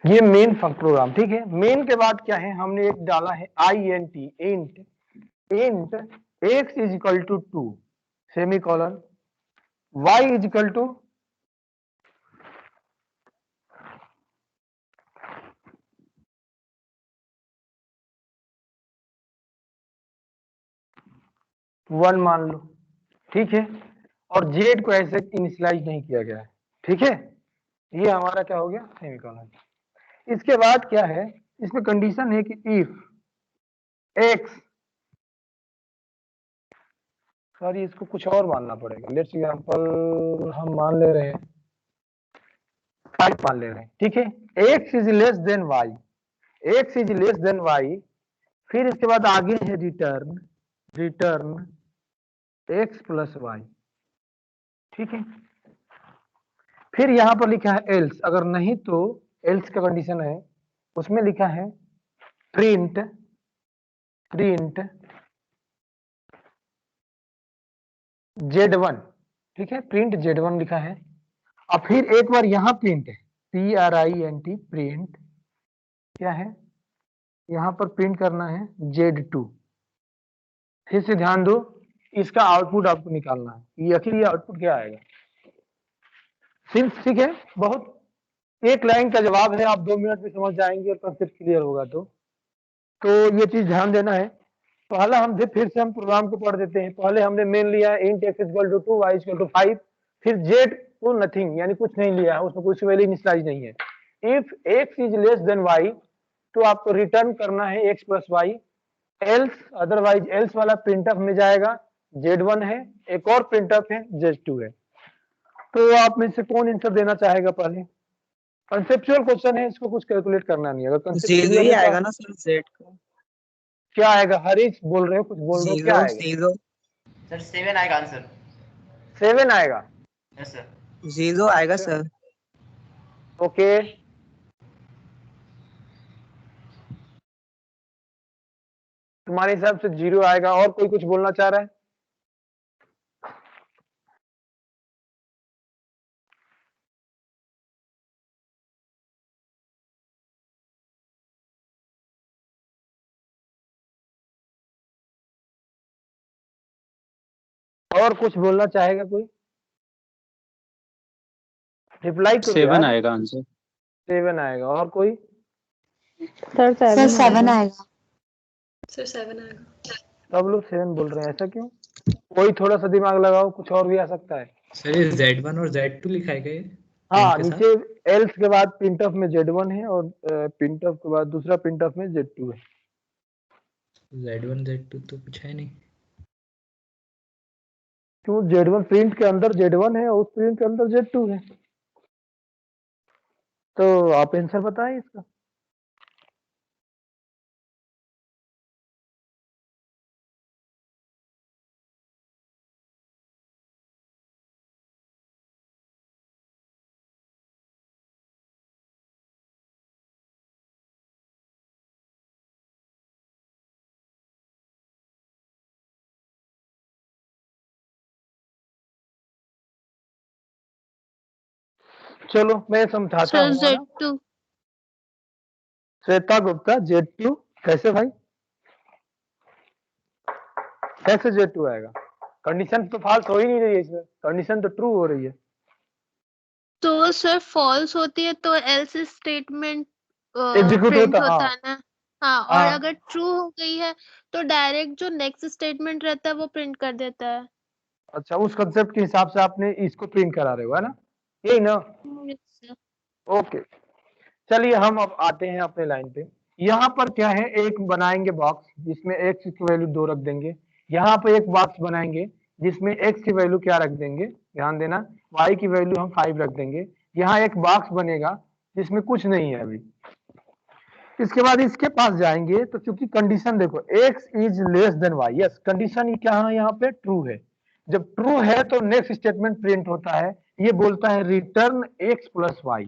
B: ये मेन प्रोग्राम। ठीक है, मेन के बाद क्या है हमने एक डाला है int x is equal to 2 semicolon y is equal to one मान लो। ठीक है, और z को ऐसे इनिशियलाइज नहीं किया गया है। ठीक है, ये हमारा क्या हो गया सेमी कॉलन। इसके बाद क्या है इसमें कंडीशन है कि इफ x, सॉरी इसको कुछ और मानना पड़ेगा, लेट्स एग्जांपल हम मान ले रहे हैं 5 मान ले रहे हैं। ठीक है, x is less than y, x is less than y, फिर इसके बाद आगे है रिटर्न x प्लस y। ठीक है, फिर यहां पर लिखा है एल्स, अगर नहीं तो एल्स का कंडीशन है उसमें लिखा है प्रिंट z1। ठीक है, प्रिंट z1 लिखा है। अब फिर एक बार यहाँ प्रिंट है print, प्रिंट क्या है यहाँ पर प्रिंट करना है z2। फिर से ध्यान दो, इसका आउटपुट आपको निकालना है, ये आखिर ये आउटपुट क्या आएगा। सिंस ठीक है, बहुत एक लाइन का जवाब है, आप 2 मिनट में समझ जाएंगे और कंसेप्ट क्लियर होगा। तो ये चीज ध्यान देना है। पहला हम फिर से हम प्रोग्राम को पढ़ देते हैं। पहले हमने मेन लिया int x equal to 2 y equal to 5, फिर z को नथिंग यानी कुछ नहीं लिया है, उसमें कुछ वैल्यू इनिशियलाइज नहीं है। If x is less than y तो आपको रिटर्न करना है x plus y, else otherwise else वाला प्रिंटफ में जाएगा, z1 है, एक और प्रिंटफ है z2 है। तो आप में से कौन आंसर देना चाहेगा? पहले कंसेप्चुअल क्वेश्चन है, इसको कुछ कैलकुलेट करना नहीं है। अगर कंसेप्ट
H: जीरो
B: क्लियर
H: ही
B: है तो
H: आएगा ना सर जेड का?
B: क्या आएगा? हरीश बोल रहे हो, कुछ बोल रहे हो, क्या
H: जीरो
B: आएगा?
H: जीरो
G: सर 7 आएगा आंसर।
B: 7 आएगा?
G: Yes sir.
H: जीरो आएगा सर।
B: ओके, तुम्हारे हिसाब से 0 आएगा। और कोई कुछ बोलना चाह रहा है? और कुछ बोलना चाहेगा कोई? रिप्लाई करो
K: 7
B: यार।
K: आएगा आंसर।
B: 7 आएगा। और कोई?
I: सर 7 आएगा।
F: सर 7 आएगा।
B: सब लोग 7 बोल रहे हैं, ऐसा क्यों? कोई थोड़ा सा दिमाग लगाओ, कुछ और भी आ सकता है।
C: सर ये Z1 और Z2 लिखा है क्या ये?
B: हाँ,
C: print के साथ?
B: नीचे एल्स के बाद प्रिंटफ में z1 है और प्रिंटफ के बाद दूसरा प्रिंटफ में z2 है।
C: Z1 Z2 तो कुछ है नहीं।
B: क्यों? z1 प्रिंट के अंदर z1 है और उस प्रिंट के अंदर z2 है। तो आप आंसर बताएं इसका। चलो मैं समझाता
J: सर
B: हूँ ना।
J: Z2।
B: श्वेता गुप्ता z2 कैसे भाई? कैसे z2 आएगा? कंडीशन तो फॉल्स हो ही नहीं रही है इसमें, कंडीशन तो ट्रू हो रही है।
J: तो सर फॉल्स होती है तो एल्स स्टेटमेंट
B: एग्जीक्यूट
J: प्रिंट
B: होता,
J: होता
B: हाँ।
J: है ना? हाँ, और
B: हाँ,
J: अगर ट्रू हो गई है तो डायरेक्ट जो नेक्स्ट स्टेटमेंट रहता है वो प्रिंट कर देता है।
B: अच्छा, उस कंसेप्ट के हिसाब से आपने इसको प्रिंट करा रहे हो, है ना? यही ना?
J: Yes, sir।
B: ओके, चलिए हम अब आते हैं अपने लाइन पे। यहाँ पर क्या है, एक बनाएंगे बॉक्स जिसमें x की वैल्यू 2 रख देंगे। यहाँ पे एक बॉक्स बनाएंगे जिसमें x की वैल्यू क्या रख देंगे, ध्यान देना, y की वैल्यू हम 5 रख देंगे। यहाँ एक बॉक्स बनेगा जिसमें कुछ नहीं है अभी। इसके बाद इसके पास जाएंगे तो क्योंकि कंडीशन देखो x is less than y, yes condition क्या है यहाँ पे? ट्रू है। जब ट्रू है तो नेक्स्ट स्टेटमेंट प्रिंट होता है, ये बोलता है रिटर्न x प्लस वाई।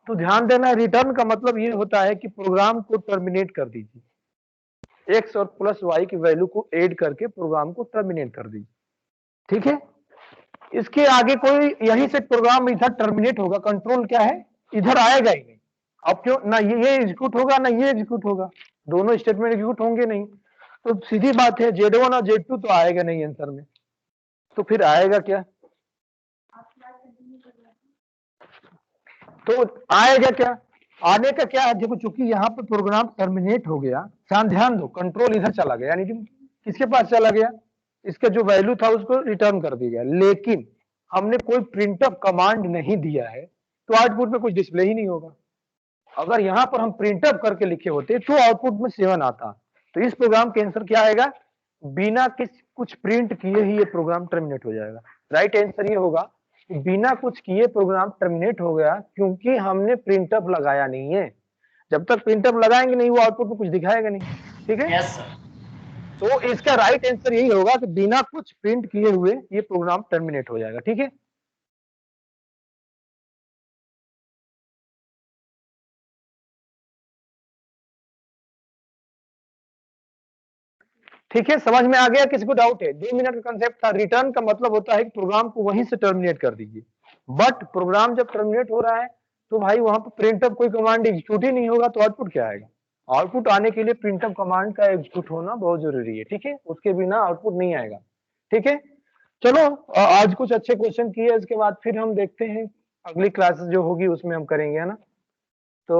B: तो ध्यान देना, रिटर्न का मतलब ये होता है कि प्रोग्राम को टर्मिनेट कर दीजिए, x और प्लस y की वैल्यू को ऐड करके प्रोग्राम को टर्मिनेट कर दीजिए। ठीक है, इसके आगे कोई यहीं से प्रोग्राम इधर टर्मिनेट होगा, कंट्रोल क्या है, इधर आएगा ही नहीं। अब क्यों ना ये एग्जीक्यूट होगा ना ये एग्जीक्यूट होगा, दोनों स्टेटमेंट एग्जीक्यूट होंगे नहीं। तो सीधी बात है z1 और z2 तो आएगा नहीं आंसर में, तो फिर आएगा क्या? तो आएगा क्या? आने का क्या है, देखो चूंकि यहाँ पे प्रोग्राम टर्मिनेट हो गया, ध्यान दो, कंट्रोल इधर चला गया, यानी कि किसके पास चला गया, इसका जो वैल्यू था उसको रिटर्न कर दिया गया। लेकिन हमने कोई प्रिंटफ कमांड नहीं दिया है तो आउटपुट में कुछ डिस्प्ले ही नहीं होगा। अगर यहाँ पर हम प्रिंटअप करके लिखे होते तो आउटपुट में 7 आता। तो इस प्रोग्राम के आंसर क्या आएगा? बिना कुछ प्रिंट किए ही ये प्रोग्राम टर्मिनेट हो जाएगा। राइट आंसर ये होगा कि बिना कुछ किए प्रोग्राम टर्मिनेट हो गया क्योंकि हमने प्रिंटअप लगाया नहीं है। जब तक प्रिंटअप लगाएंगे नहीं वो आउटपुट में कुछ दिखाएगा नहीं। ठीक है,
G: यस सर।
B: तो इसका राइट आंसर यही होगा कि बिना कुछ प्रिंट किए हुए ये प्रोग्राम टर्मिनेट हो जाएगा। ठीक है, ठीक है, समझ में आ गया? किसी को डाउट है? 2 मिनट का कंसेप्ट था। रिटर्न का मतलब होता है कि प्रोग्राम को वहीं से टर्मिनेट कर दीजिए, बट प्रोग्राम जब टर्मिनेट हो रहा है तो भाई वहां पर प्रिंटअप कोई कमांड एग्जीक्यूट ही नहीं होगा, तो आउटपुट क्या आएगा? आउटपुट आने के लिए प्रिंटअप कमांड का एग्जीक्यूट होना बहुत जरूरी है। ठीक है, उसके बिना आउटपुट नहीं आएगा। ठीक है, चलो आज कुछ अच्छे क्वेश्चन किए, इसके बाद फिर हम देखते हैं अगली क्लासेस जो होगी उसमें हम करेंगे, है ना। तो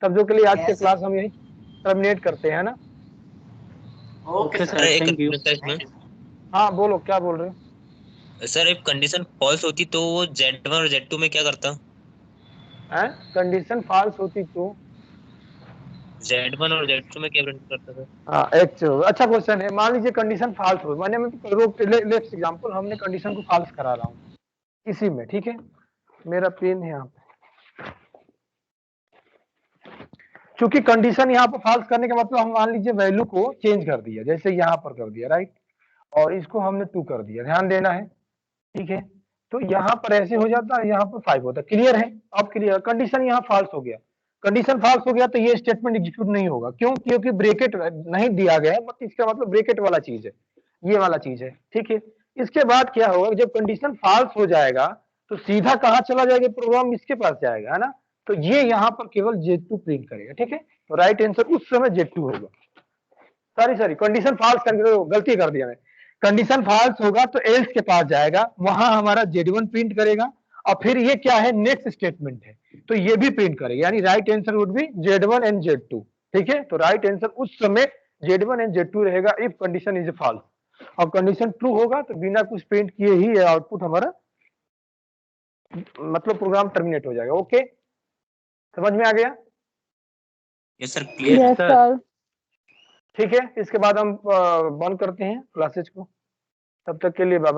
B: तब जो के लिए आज के क्लास हम यही टर्मिनेट करते हैं ना।
G: Okay
K: sir
G: sir,
K: thank you.
B: हाँ बोलो, क्या बोल रहे हो।
L: सर एक कंडीशन फॉल्स होती तो वो Z1 और Z2 में क्या करता?
B: कंडीशन फॉल्स होती तो
L: Z1 और Z2 में क्या प्रिंट करता सर?
B: हाँ अच्छा क्वेश्चन है। मान लीजिए कंडीशन फॉल्स हो, मैंने लेट्स एग्जांपल हमने कंडीशन को फॉल्स करा रहा हूँ इसी में, ठीक है। मेरा पेन है यहाँ पे, क्योंकि कंडीशन यहाँ पर फॉल्स करने का मतलब हम मान लीजिए वैल्यू को चेंज कर दिया, जैसे यहाँ पर कर दिया, राइट, और इसको हमने 2 कर दिया, ध्यान देना है, ठीक है। तो यहाँ पर ऐसे हो जाता है, यहाँ पर 5 होता है, क्लियर है। अब क्लियर, कंडीशन यहाँ फॉल्स हो गया, कंडीशन फॉल्स हो गया तो ये स्टेटमेंट एग्जीक्यूट नहीं होगा। क्यों? क्योंकि ब्रैकेट नहीं दिया गया है, मतलब इसका मतलब ब्रैकेट वाला चीज है, ये वाला चीज है, ठीक है। इसके बाद क्या होगा, जब कंडीशन फॉल्स हो जाएगा तो सीधा कहाँ चला जाएगा, प्रोग्राम इसके पास जाएगा, है ना। तो ये यहाँ पर केवल Z2 प्रिंट करेगा, ठीक है। तो राइट आंसर उस समय Z2 होगा। सॉरी कंडीशन फॉल्स करके गलती कर दिया मैं, कंडीशन फॉल्स होगा तो एल्स के पास जाएगा, वहां हमारा Z1 प्रिंट करेगा, और फिर ये क्या है, नेक्स्ट स्टेटमेंट है, तो ये भी प्रिंट करेगा, यानी right answer would be Z1 and Z2, ठीक है। तो राइट आंसर उस समय Z1 एंड Z2 रहेगा इफ कंडीशन इज फॉल्स, और कंडीशन ट्रू होगा तो बिना कुछ प्रिंट किए ही आउटपुट हमारा मतलब प्रोग्राम टर्मिनेट हो जाएगा। ओके, समझ में आ गया?
L: Yes sir, clear.
I: Yes sir.
B: ठीक है, इसके बाद हम बंद करते हैं क्लासेज को, तब तक के लिए बाय बाय।